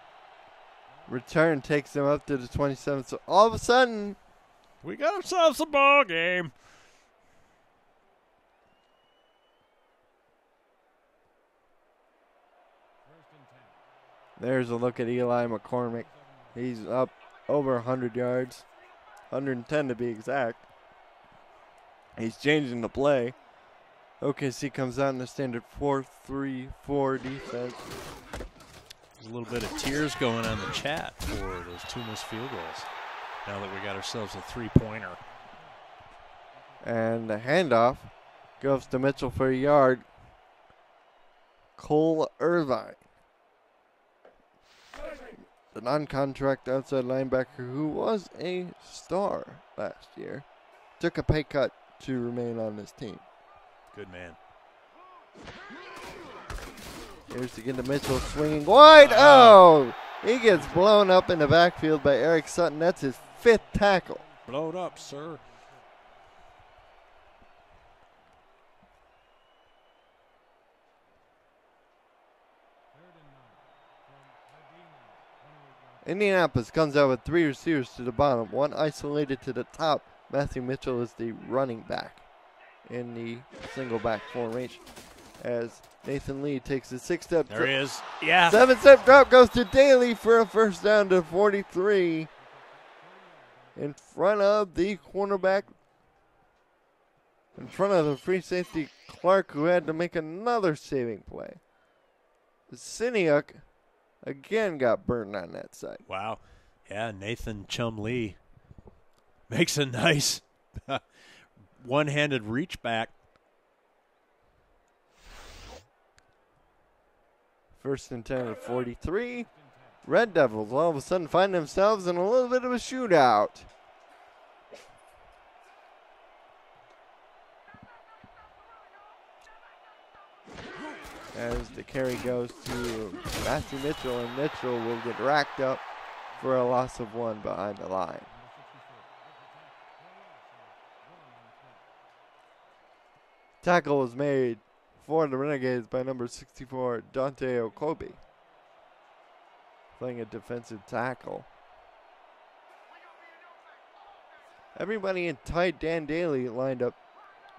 return takes them up to the 27. So all of a sudden, we got ourselves a ball game. There's a look at Eli McCormick. He's up over 100 yards, 110 to be exact. He's changing the play. OKC comes out in the standard 4-3-4 defense. There's a little bit of tears going on the chat for those 2 missed field goals. Now that we got ourselves a 3-pointer. And the handoff goes to Mitchell for a yard. Cole Irvine. the non-contract outside linebacker who was a star last year, took a pay cut to remain on this team. Good man. Here's to get to Mitchell swinging wide. Oh! He gets blown up in the backfield by Eric Sutton. That's his 5th tackle. Blowed up, sir. Indianapolis comes out with 3 receivers to the bottom, 1 isolated to the top. Matthew Mitchell is the running back in the single back formation as Nathan Lee takes a 6-step drop. There he is. Yeah. 7-step drop goes to Daly for a first down to 43 in front of the cornerback, in front of the free safety Clark, who had to make another saving play. Siniuk again got burned on that side. Wow. Yeah, Nathan Chum Lee makes a nice one-handed reach back. First and 10 at 43. Red Devils all of a sudden find themselves in a little bit of a shootout. As the carry goes to Matthew Mitchell, and Mitchell will get racked up for a loss of 1 behind the line. Tackle was made for the Renegades by number 64, Dante Okobi, playing a defensive tackle. Everybody in tight. Dan Daly lined up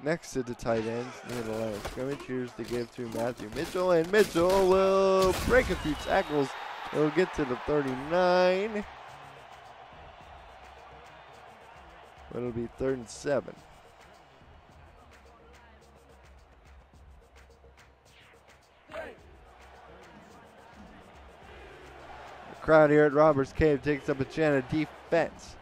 next to the tight ends near the line of scrimmage. Here's the give to Matthew Mitchell, and Mitchell will break a few tackles. It'll get to the 39. But it'll be 3rd and 7. The crowd here at Roberts Cave takes up a chant of defense.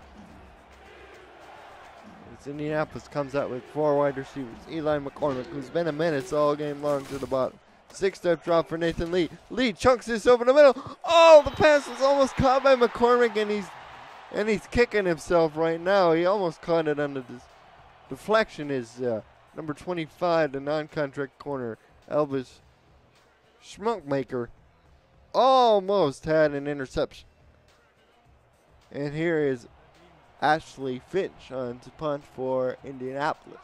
As Indianapolis comes out with 4 wide receivers. Eli McCormick, who's been a menace all game long, to the bottom. 6-step drop for Nathan Lee. Lee chunks this over the middle. Oh, the pass was almost caught by McCormick, and he's kicking himself right now. He almost caught it under this deflection. Is number 25, the non-contract corner, Elvis Schmunkmaker, almost had an interception. And here is Ashley Finch on to punt for Indianapolis.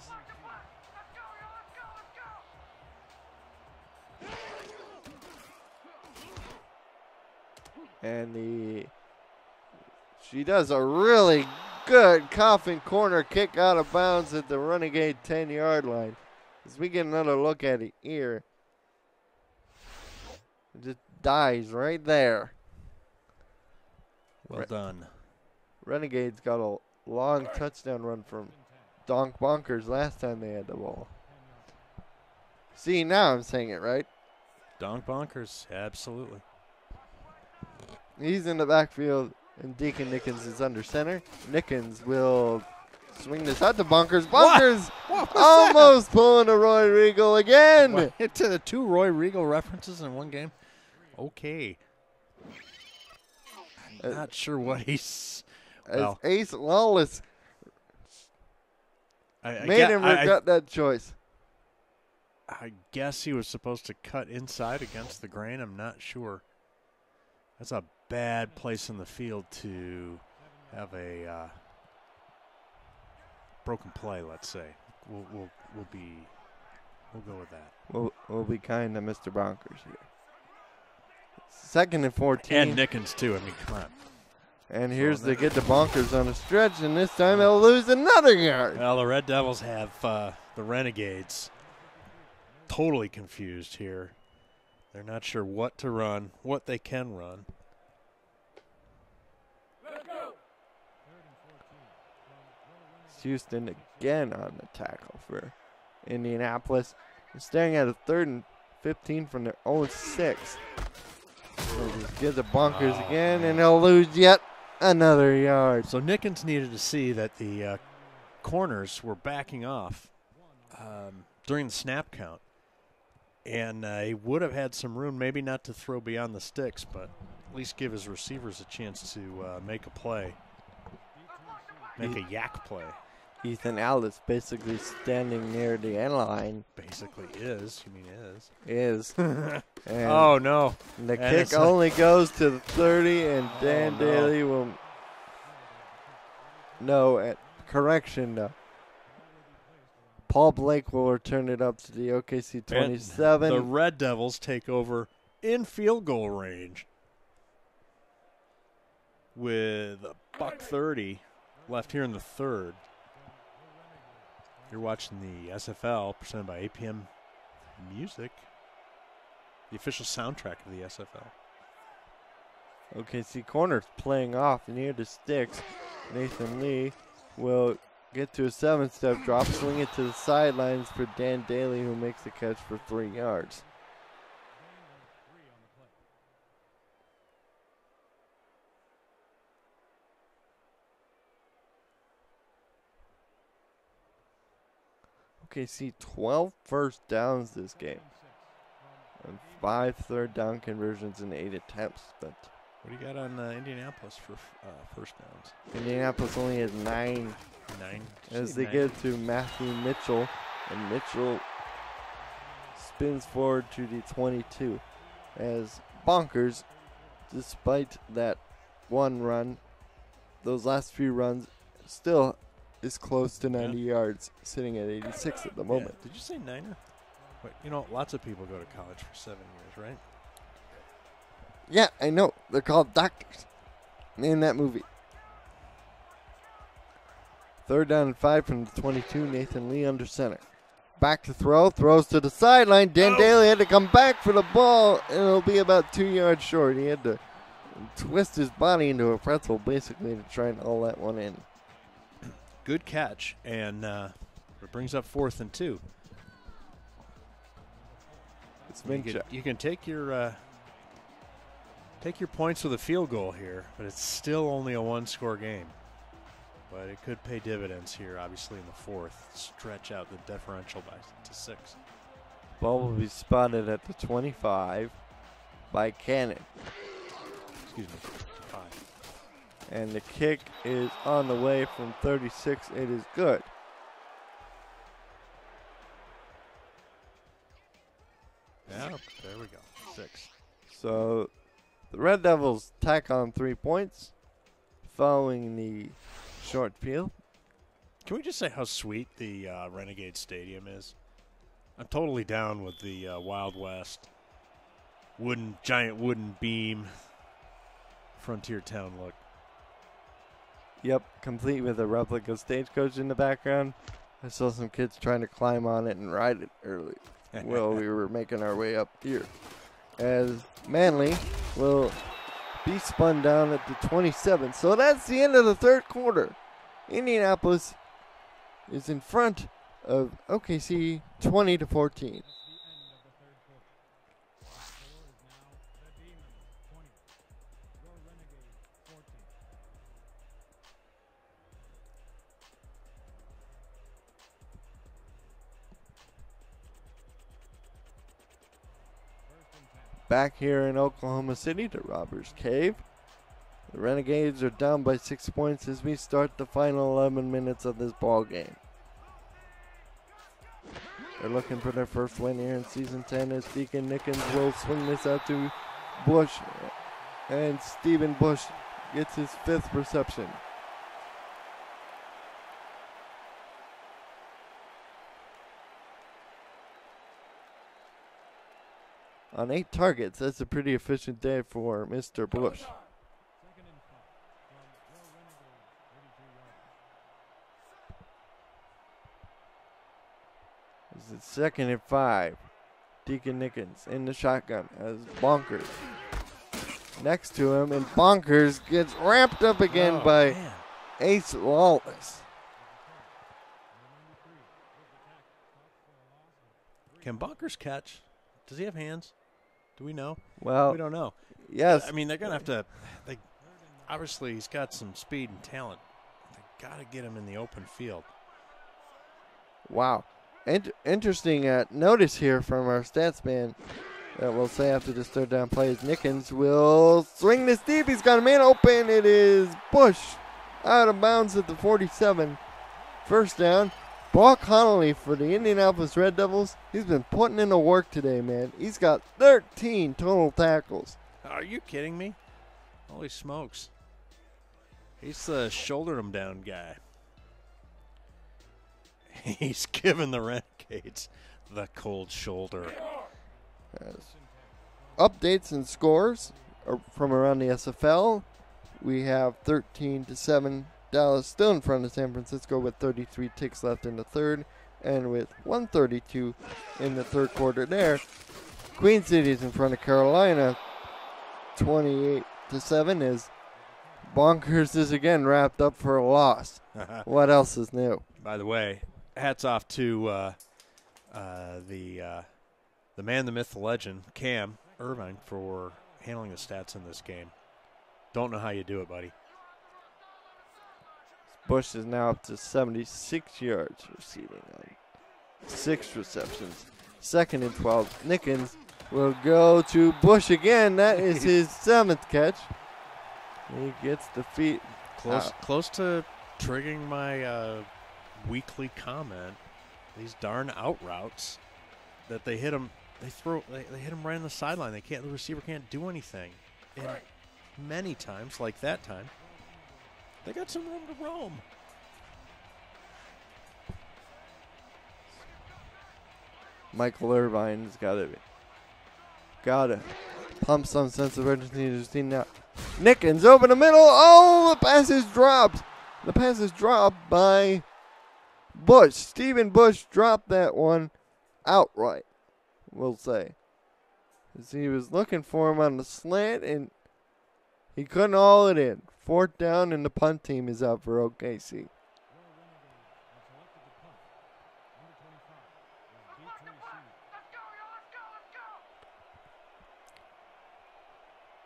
And she does a really good coffin corner kick out of bounds at the Renegade 10-yard line. As we get another look at it here, it just dies right there. Well done. Renegades got a long touchdown run from Donk Bonkers last time they had the ball. See, now I'm saying it right. Donk Bonkers, absolutely. He's in the backfield, and Deacon Nickens is under center. Nickens will swing this out to Bonkers. Bonkers almost pulling a Roy Regal again. What? Hit to the 2 Roy Regal references in one game. Okay. I'm not sure what he's... As Ace Lawless made him regret that choice. I guess he was supposed to cut inside against the grain. I'm not sure. That's a bad place in the field to have a broken play, let's say. We'll go with that. We'll be kind to Mr. Bonkers here. 2nd and 14. And Nickens, too. I mean, come on. And here's to get the Bonkers on a stretch, and this time they'll lose another yard. Well, the Red Devils have the Renegades totally confused here. They're not sure what to run, what they can run. Houston again on the tackle for Indianapolis. They're staring at a 3rd and 15 from their own 6. They'll just get the Bonkers again, and they'll lose yet another yard. So Nickens needed to see that the corners were backing off during the snap count. And he would have had some room, maybe not to throw beyond the sticks, but least give his receivers a chance to make a play, make a yak play. Ethan Alice basically standing near the end line. Basically is. You mean Is. And oh, no. the kick only goes to the 30, and Dan Daly will. No, correction, no. Paul Blake will return it up to the OKC 27. And the Red Devils take over in field goal range with $1:30 left here in the third. You're watching the SFL presented by APM Music, the official soundtrack of the SFL. OKC corners playing off near the sticks. Nathan Lee will get to a 7-step drop, swing it to the sidelines for Dan Daly, who makes the catch for 3 yards. OKC 12 first downs this game, and 5 third down conversions in 8 attempts. But what do you got on Indianapolis for first downs? Indianapolis only has 9. As they get to Matthew Mitchell, and Mitchell spins forward to the 22. As Bonkers, despite that one run, those last few runs, still is close to 90 yards, sitting at 86 at the moment. Yeah. Did you say Niner? Wait, you know, lots of people go to college for 7 years, right? Yeah, I know. They're called doctors. In that movie. 3rd down and 5 from the 22. Nathan Lee under center. Back to throw. Throws to the sideline. Dan Daly had to come back for the ball, and it'll be about 2 yards short. He had to twist his body into a pretzel, basically, to try and haul that one in. Good catch, and it brings up 4th and 2. It's Mincha. You can take your points with a field goal here, but it's still only a 1-score game. But it could pay dividends here, obviously, in the 4th. Stretch out the differential to 6. Ball will be spotted at the 25 by Cannon. Excuse me, 5. And the kick is on the way from 36. It is good. Yeah, there we go. 6. So the Red Devils tack on 3 points following the short field. Can we just say how sweet the Renegade Stadium is? I'm totally down with the Wild West giant wooden beam frontier town look. Yep, complete with a replica stagecoach in the background. I saw some kids trying to climb on it and ride it early while we were making our way up here. As Manley will be spun down at the 27. So that's the end of the 3rd quarter. Indianapolis is in front of OKC 20-14. Back here in Oklahoma City to Robbers Cave. The Renegades are down by 6 points as we start the final 11 minutes of this ball game. They're looking for their first win here in season 10 as Deacon Nickens will swing this out to Bush. And Stephen Bush gets his 5th reception. On 8 targets, that's a pretty efficient day for Mr. Bush. It's 2nd and 5. Deacon Nickens in the shotgun as Bonkers next to him, and Bonkers gets ramped up again by Ace Lawless. Can Bonkers catch? Does he have hands? Do we know? Well, we don't know. Yes. I mean, they're going to have to obviously he's got some speed and talent. They got to get him in the open field. Wow. Interesting notice here from our stats man. That will say after this third down play is Nickens will swing this deep. He's got a man open. It is Bush out of bounds at the 47. First down. Ball Connolly for the Indianapolis Red Devils. He's been putting in the work today, man. He's got 13 total tackles. Are you kidding me? Holy smokes. He's the shoulder him down guy. He's giving the Renegades the cold shoulder. Updates and scores from around the SFL. We have 13-7. Dallas still in front of San Francisco with 33 ticks left in the third, and with 1:32 in the third quarter there. Queen City is in front of Carolina 28-7 as Bonkers is again wrapped up for a loss. What else is new? By the way, hats off to the man, the myth, the legend, Cam Irvine, for handling the stats in this game. Don't know how you do it, buddy. Bush is now up to 76 yards receiving on 6 receptions. 2nd and 12. Nickens will go to Bush again. That is his 7th catch. He gets the feet. Close to triggering my weekly comment. These darn out routes that they hit him. They hit him right on the sideline. The receiver can't do anything. And many times, like that time, they got some room to roam. Michael Irvine's got to pump some sense of urgency to see now. Nickens over the middle. Oh, the pass is dropped. The pass is dropped by Bush. Stephen Bush dropped that one outright, we'll say. As he was looking for him on the slant, and he couldn't haul it in. 4th down, and the punt team is out for OKC.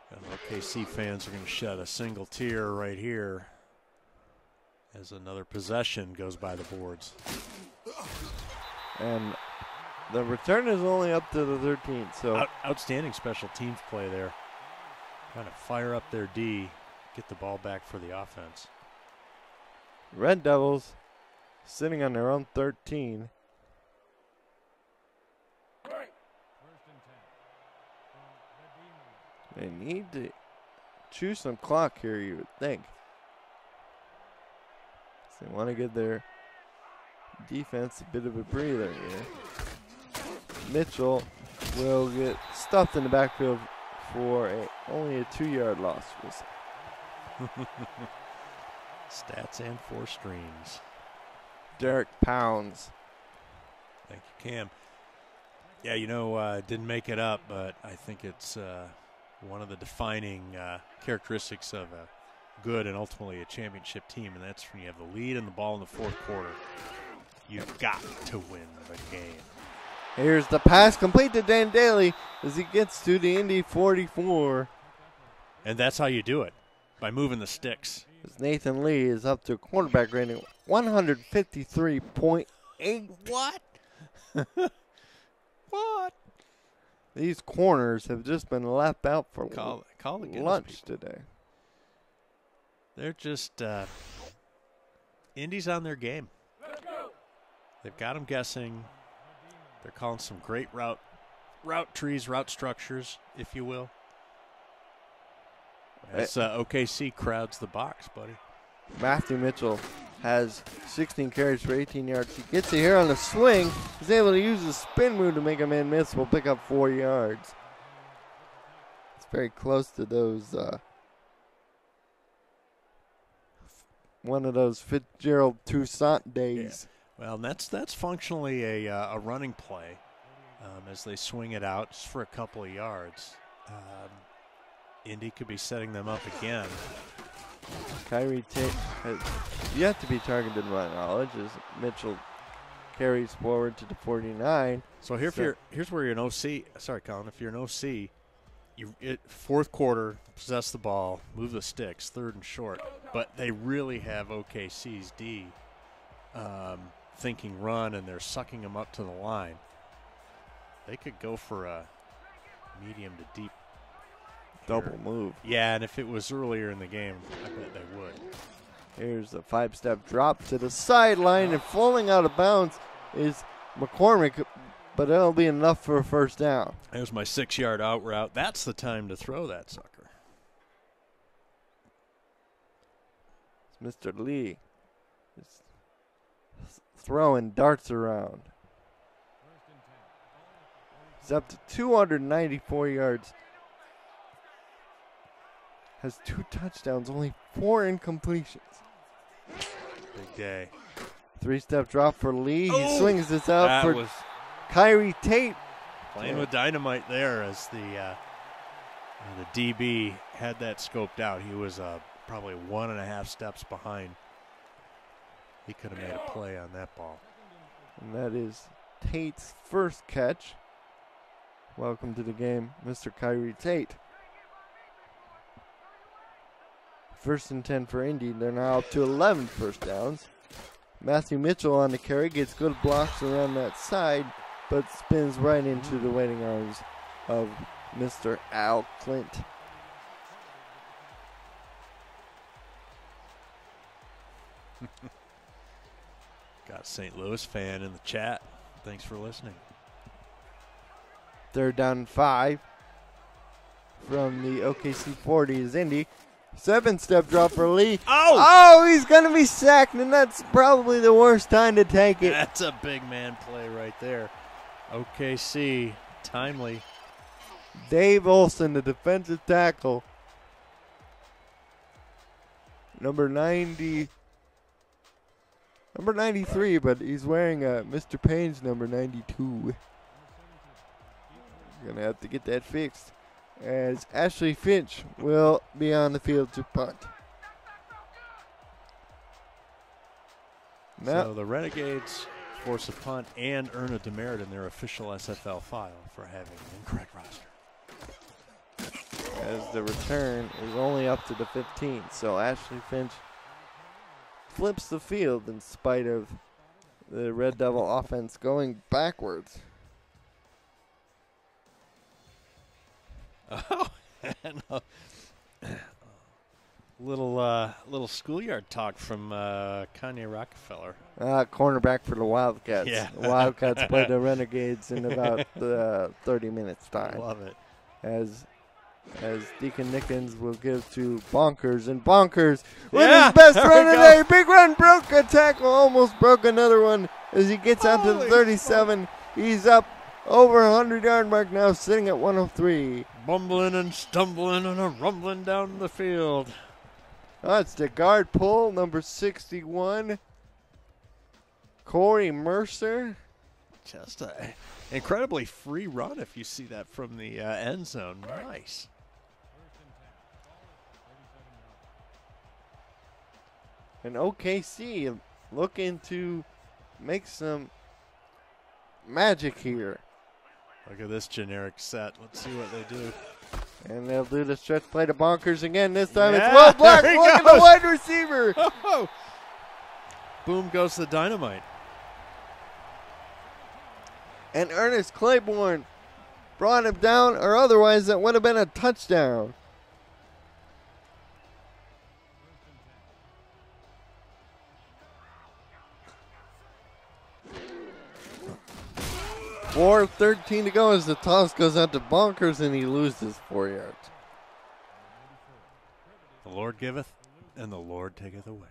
And OKC fans are going to shed a single tear right here as another possession goes by the boards. And the return is only up to the 13th. So outstanding special teams play there. Trying to fire up their D, get the ball back for the offense. Red Devils sitting on their own 13. They need to choose some clock here, you would think. So they want to give their defense a bit of a breather here. Mitchell will get stuffed in the backfield for only a 2-yard loss. Stats and 4 streams. Derek Pounds. Thank you, Cam. Yeah, didn't make it up, but I think it's one of the defining characteristics of a good and ultimately a championship team, and that's when you have the lead and the ball in the 4th quarter. You've got to win the game. Here's the pass complete to Dan Daly as he gets to the Indy 44. And that's how you do it, by moving the sticks. As Nathan Lee is up to a quarterback rating 153.8. What? What? These corners have just been left out for lunch today. They're just Indy's on their game. They've got them guessing. They're calling some great route trees, route structures, if you will. As OKC crowds the box, buddy. Matthew Mitchell has 16 carries for 18 yards. He gets it here on the swing. He's able to use the spin move to make a man miss. Will pick up 4 yards. It's very close to those one of those Fitzgerald Toussaint days. Yeah. Well, that's functionally a running play as they swing it out just for a couple of yards. Indy could be setting them up again. Kyrie Tate has yet to be targeted by knowledge as Mitchell carries forward to the 49. So here's where you're an OC. Sorry, Colin. If you're an OC, 4th quarter, possess the ball, move the sticks, 3rd and short. But they really have OKC's D thinking run, and they're sucking them up to the line. They could go for a medium to deep. Double move. Yeah, and if it was earlier in the game, I bet they would. Here's a 5-step drop to the sideline, and falling out of bounds is McCormick, but that'll be enough for a first down. There's my 6-yard out route. That's the time to throw that sucker. It's Mr. Lee is throwing darts around. He's up to 294 yards. Has 2 touchdowns, only 4 incompletions. Big day. 3-step drop for Lee. Oh, he swings this out that for was Kyrie Tate. playing with dynamite there as the DB had that scoped out. He was probably 1.5 steps behind. He could have made a play on that ball. And that is Tate's first catch. Welcome to the game, Mr. Kyrie Tate. 1st and 10 for Indy. They're now up to 11 first downs. Matthew Mitchell on the carry gets good blocks around that side, but spins right into the waiting arms of Mr. Al Clint. Got a St. Louis fan in the chat. Thanks for listening. 3rd down and 5 from the OKC 40 is Indy. 7-step drop for Lee. Oh, he's going to be sacked, and that's probably the worst time to take it. That's a big man play right there. OKC, timely. Dave Olson, the defensive tackle. Number 93, but he's wearing Mr. Payne's number 92. Going to have to get that fixed, as Ashley Finch will be on the field to punt. So the Renegades force a punt and earn a demerit in their official SFL file for having an incorrect roster. As the return is only up to the 15, so Ashley Finch flips the field in spite of the Red Devil offense going backwards. Oh, and little schoolyard talk from Kanye Rockefeller. Cornerback for the Wildcats. Yeah. The Wildcats play the Renegades in about 30 minutes time. Love it. As Deacon Nickens will give to Bonkers, and Bonkers with Yeah, his best there run we today. Big run, broke a tackle, almost broke another one as he gets out to the Holy 37. He's up over 100-yard mark now, sitting at 103. Bumbling and stumbling and a rumbling down the field. Oh, it's the guard pull, number 61, Corey Mercer. Just an incredibly free run if you see that from the end zone. Nice. And OKC looking to make some magic here. Look at this generic set. Let's see what they do. And they'll do the stretch play to Bonkers again. This time Yeah, it's well blocked. there he Look at goes. the wide receiver. Oh. Boom goes the dynamite. And Ernest Claiborne brought him down, or otherwise that would have been a touchdown. .4:13 to go as the toss goes out to Bonkers, and he loses 4 yards. The Lord giveth, and the Lord taketh away.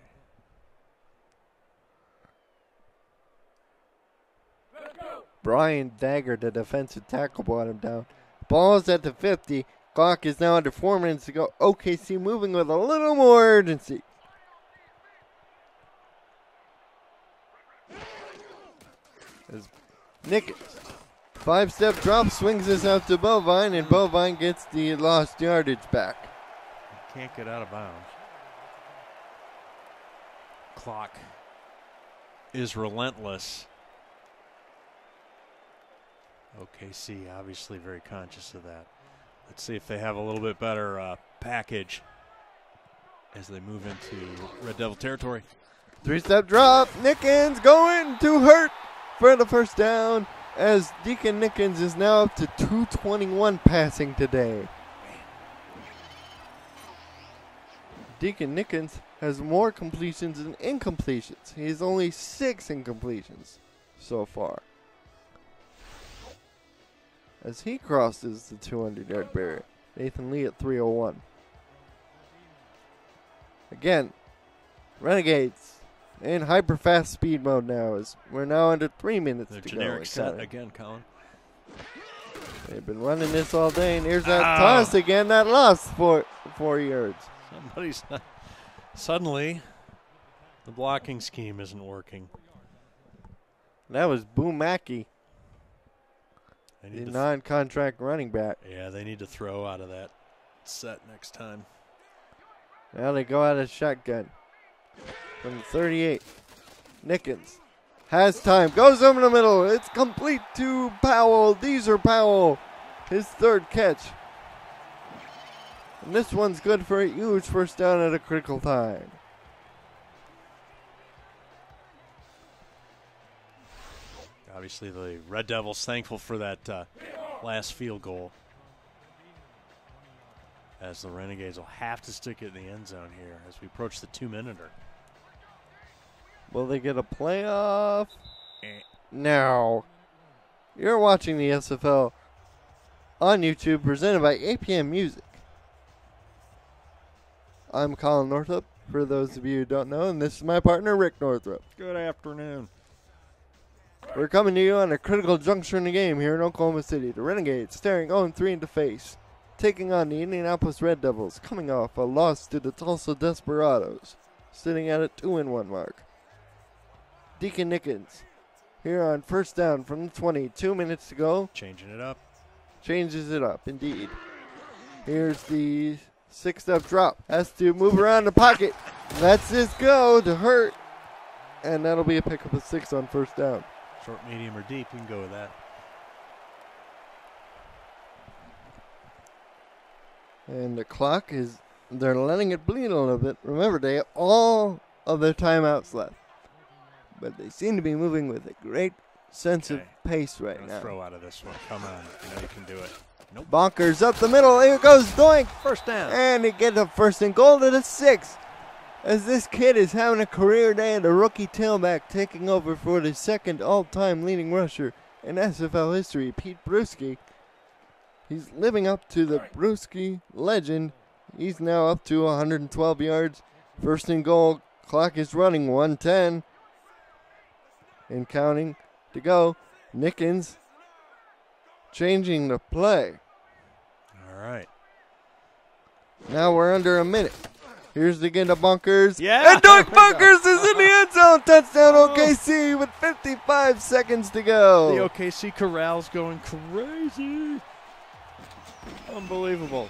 Brian Dagger, the defensive tackle, brought him down. Ball is at the 50. Clock is now under 4 minutes to go. OKC moving with a little more urgency. As Nick, 5-step drop, swings this out to Bovine, and Bovine gets the lost yardage back. Can't get out of bounds. Clock is relentless. OKC obviously very conscious of that. Let's see if they have a little bit better package as they move into Red Devil territory. 3-step drop. Nickens going to hurt for the first down. as Deacon Nickens is now up to 221 passing today. Deacon Nickens has more completions than incompletions. He has only 6 incompletions so far, as he crosses the 200-yard barrier. Nathan Lee at 301. Again, Renegades in hyper-fast speed mode now, as we're now under 3 minutes to go. Generic set again, Colin. They've been running this all day, and here's that toss again. That lost 4 yards. Somebody's not. Suddenly, the blocking scheme isn't working. That was Boo Mackey, the non-contract running back. Yeah, they need to throw out of that set next time. Now they go out of shotgun from the 38. Nickens has time, goes over the middle. It's complete to Powell. These are Powell, his 3rd catch. And this one's good for a huge first down at a critical time. Obviously, the Red Devils thankful for that last field goal, as the Renegades will have to stick it in the end zone here as we approach the 2-minute-er. Will they get a playoff? No. You're watching the SFL on YouTube, presented by APM Music. I'm Colin Northup, for those of you who don't know, and this is my partner, Rick Northup. Good afternoon. We're coming to you on a critical juncture in the game here in Oklahoma City. The Renegades staring 0-3 into face, taking on the Indianapolis Red Devils, coming off a loss to the Tulsa Desperados, sitting at a 2-1 mark. Deacon Nickens here on first down from the 20, 2 minutes to go. Changing it up. Changes it up, indeed. Here's the 6-step drop. Has to move around the pocket. Lets this go to Hurt. And that'll be a pickup of 6 on first down. Short, medium, or deep, we can go with that. And the clock is, they're letting it bleed a little bit. Remember, they have all of their timeouts left. But they seem to be moving with a great sense of pace right now. Throw out of this one. Come on. You know you can do it. Nope. Bonkers up the middle. Here goes Doink. First down. And they get the 1st and goal to the 6. As this kid is having a career day, the rookie tailback taking over for the 2nd all-time leading rusher in SFL history, Pete Bruschi. He's living up to the Bruschi legend. He's now up to 112 yards. 1st and goal. Clock is running, 1:10. And counting to go. Nickens changing the play. All right. Now we're under a minute. Here's again to Bunkers. Yeah. And Doink Bunkers is in the end zone. Touchdown OKC with 55 seconds to go. The OKC corral's going crazy. Unbelievable.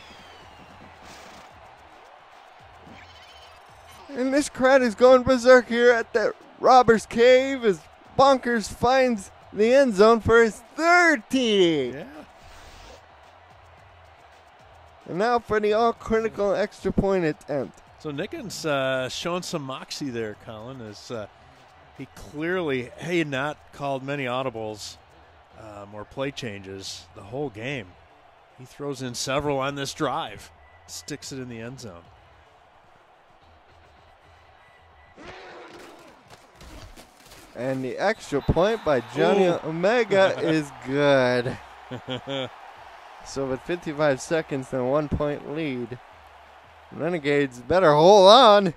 And this crowd is going berserk here at the Robbers Cave as Bunkers finds the end zone for his 3rd TD. Yeah. And now for the all-critical extra point attempt. So Nickens showing some moxie there, Colin, as he clearly had not called many audibles or play changes the whole game. He throws in several on this drive, sticks it in the end zone. And the extra point by Johnny Omega is good. So with 55 seconds and a 1-point lead, Renegades better hold on,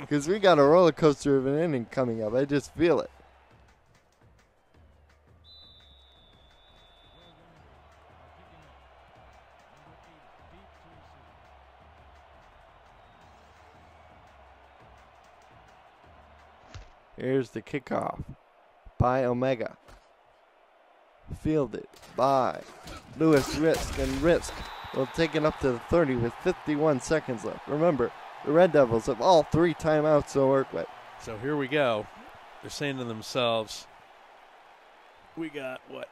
because we got a roller coaster of an inning coming up. I just feel it. Here's the kickoff by Omega. Fielded by Lewis Risk, and Risk will take it up to the 30 with 51 seconds left. Remember, the Red Devils have all 3 timeouts to work with. So here we go. They're saying to themselves, we got what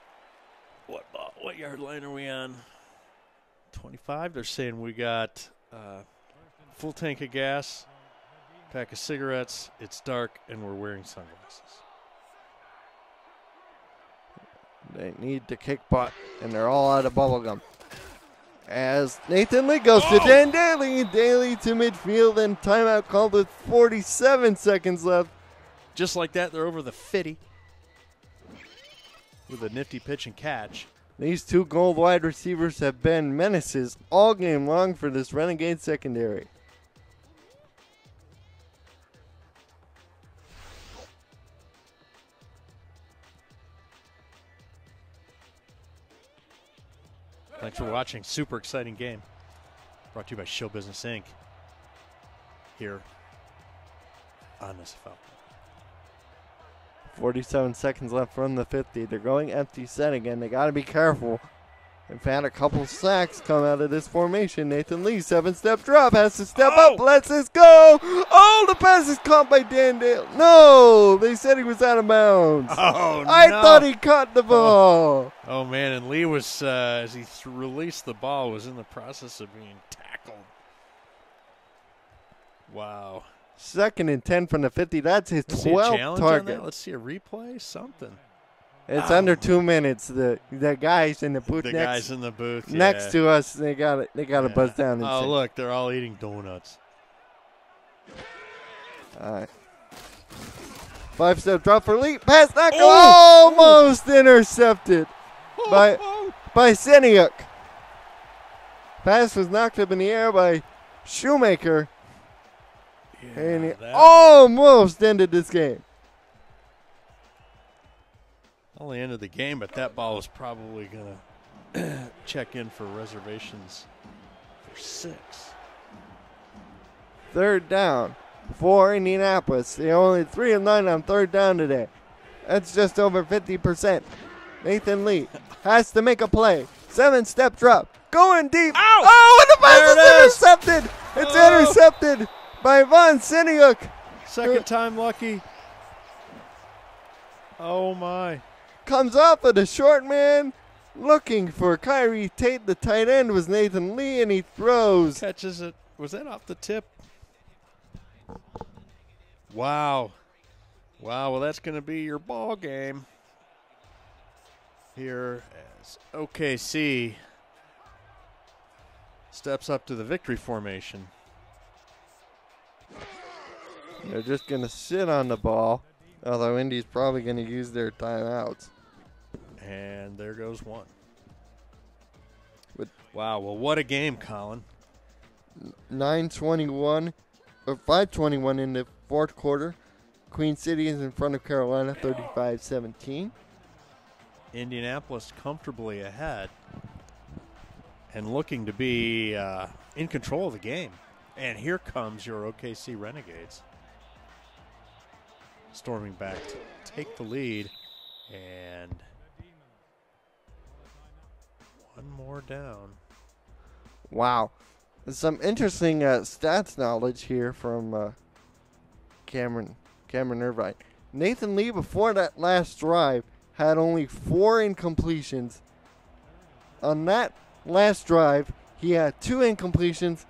yard line are we on? 25. They're saying we got full tank of gas, pack of cigarettes, it's dark, and we're wearing sunglasses. They need to kick butt, and they're all out of bubble gum. As Nathan Lee goes to Dan Daly. Daly to midfield, and timeout called with 47 seconds left. Just like that, they're over the 50 with a nifty pitch and catch. These two gold wide receivers have been menaces all game long for this Renegade secondary. Thanks for watching. Super exciting game. Brought to you by Show Business Inc. here on SFL. 47 seconds left from the 50. They're going empty set again. They got to be careful. They've had a couple sacks come out of this formation. Nathan Lee, 7-step drop, has to step up, lets this go. Oh, the pass is caught by Dan Dale. No, they said he was out of bounds. Oh, I thought he caught the ball. Oh man, and Lee was, as he released the ball, was in the process of being tackled. Wow. 2nd and 10 from the 50. That's his 12th target. Let's see a replay, something. It's under 2 minutes. The guys in the booth next to us, they got to buzz down. And oh, look, they're all eating donuts. All right. 5-step drop for Lee. Pass not go. Almost intercepted by Seniuk. Pass was knocked up in the air by Shoemaker. Yeah, and it almost ended this game. Only ended the game, but that ball was probably going to check in for reservations for 6. 3rd down for Indianapolis. They're only 3 of 9 on 3rd down today. That's just over 50%. Nathan Lee has to make a play. 7-step drop. Going deep. Ow! Oh, and the pass is intercepted. It's intercepted by Von Seniuk. Second time lucky. Oh, my. Comes off of the short man. Looking for Kyrie Tate. The tight end was Nathan Lee, and he throws. Catches it. Was that off the tip? Wow. Wow, well, that's going to be your ball game here as OKC steps up to the victory formation. They're just going to sit on the ball, although Indy's probably going to use their timeouts. And there goes one. Wow, well, what a game, Colin. 9:21 or 5:21 in the 4th quarter. Queen City is in front of Carolina 35-17. Indianapolis comfortably ahead and looking to be in control of the game. And here comes your OKC Renegades storming back to take the lead, and one more down. Wow. Some interesting stats knowledge here from Cameron Irvine. Nathan Lee, before that last drive, had only 4 incompletions. On that last drive, he had 2 incompletions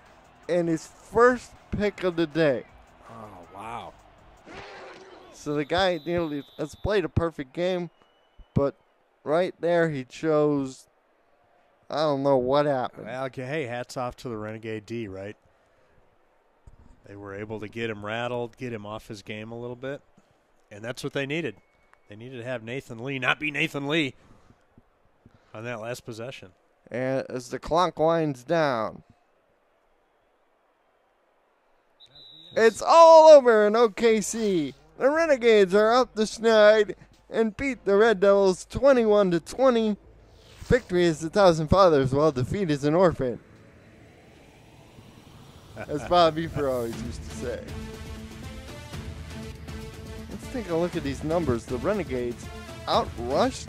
and his first pick of the day. Oh, wow. So the guy nearly has played a perfect game, but right there he chose, I don't know what happened. Well, hey, hats off to the Renegade D, right? They were able to get him rattled, get him off his game a little bit, and that's what they needed. They needed to have Nathan Lee not be Nathan Lee on that last possession. And as the clock winds down, it's all over in OKC. The Renegades are up the schneid and beat the Red Devils 21-20. Victory is 1,000 fathers, while defeat is an orphan, as Bob Beefer always used to say. Let's take a look at these numbers. The Renegades outrushed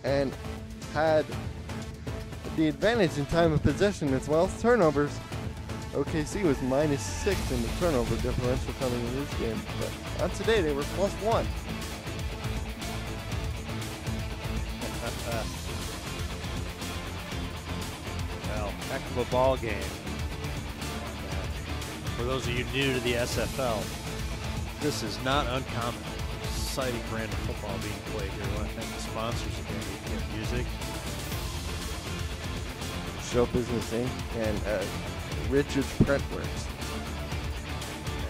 and had the advantage in time of possession as well as turnovers. OKC was -6 in the turnover differential coming in this game, but not today. They were +1. Well, heck of a ball game. For those of you new to the SFL, this is not uncommon. exciting brand of football being played here. I want to thank the sponsors again, APM Music. Show Business Inc. and Richard's Pretworks.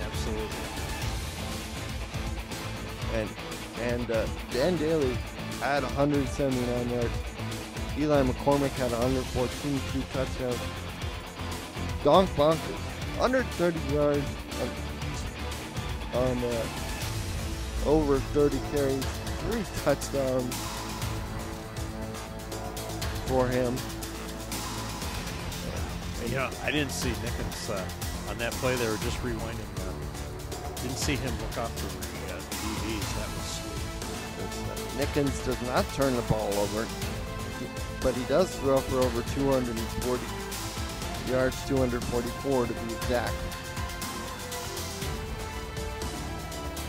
Absolutely. And Dan Daly had 179 yards. Eli McCormick had 114, 2 touchdowns. Donk Bonkers, under 30 yards on over 30 carries, 3 touchdowns for him. You know, I didn't see Nickens on that play. They were just rewinding. Didn't see him look off the DBs. That was sweet. Nickens does not turn the ball over, but he does throw for over 240 yards, 244 to be exact.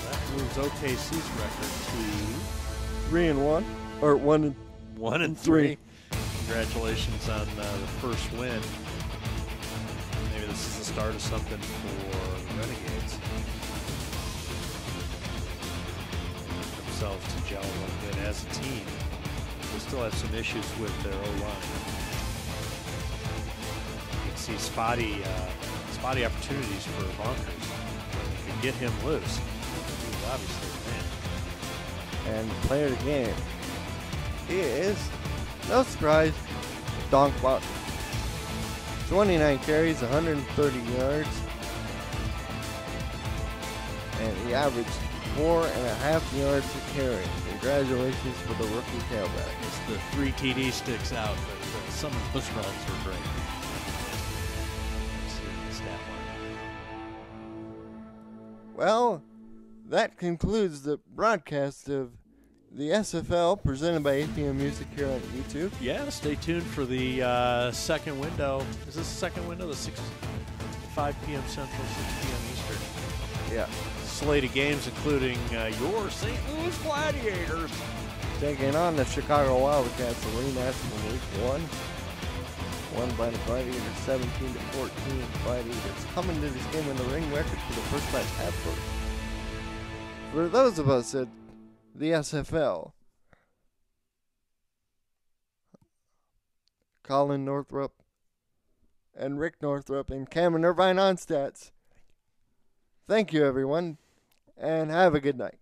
That moves OKC's record to 3-1, or 1-3. Congratulations on the first win. Maybe this is the start of something for the Renegades. Themselves to gel a little bit as a team. They still have some issues with their O-line. You can see spotty opportunities for Bonkers. If you get him loose, he's obviously the man. And the player of the game is, no surprise, Donk Buck. 29 carries, 130 yards, and he averaged 4.5 yards a carry. Congratulations for the rookie tailback. The 3 TD sticks out, but some of those runs were great. Let's see the stat line. Well, that concludes the broadcast of the SFL presented by APM Music here on YouTube. Yeah, stay tuned for the second window. Is this the second window? The 5 p.m. Central, 6 p.m. Eastern. Yeah. Slate of games including your St. Louis Gladiators taking on the Chicago Wildcats, a rematch from Week 1. Won by the Gladiators 17-14. Gladiators coming to this game in the ring record for the first time ever. For those of us at the SFL, Colin Northrup and Rick Northrup and Cameron Irvine on stats. Thank you, everyone, and have a good night.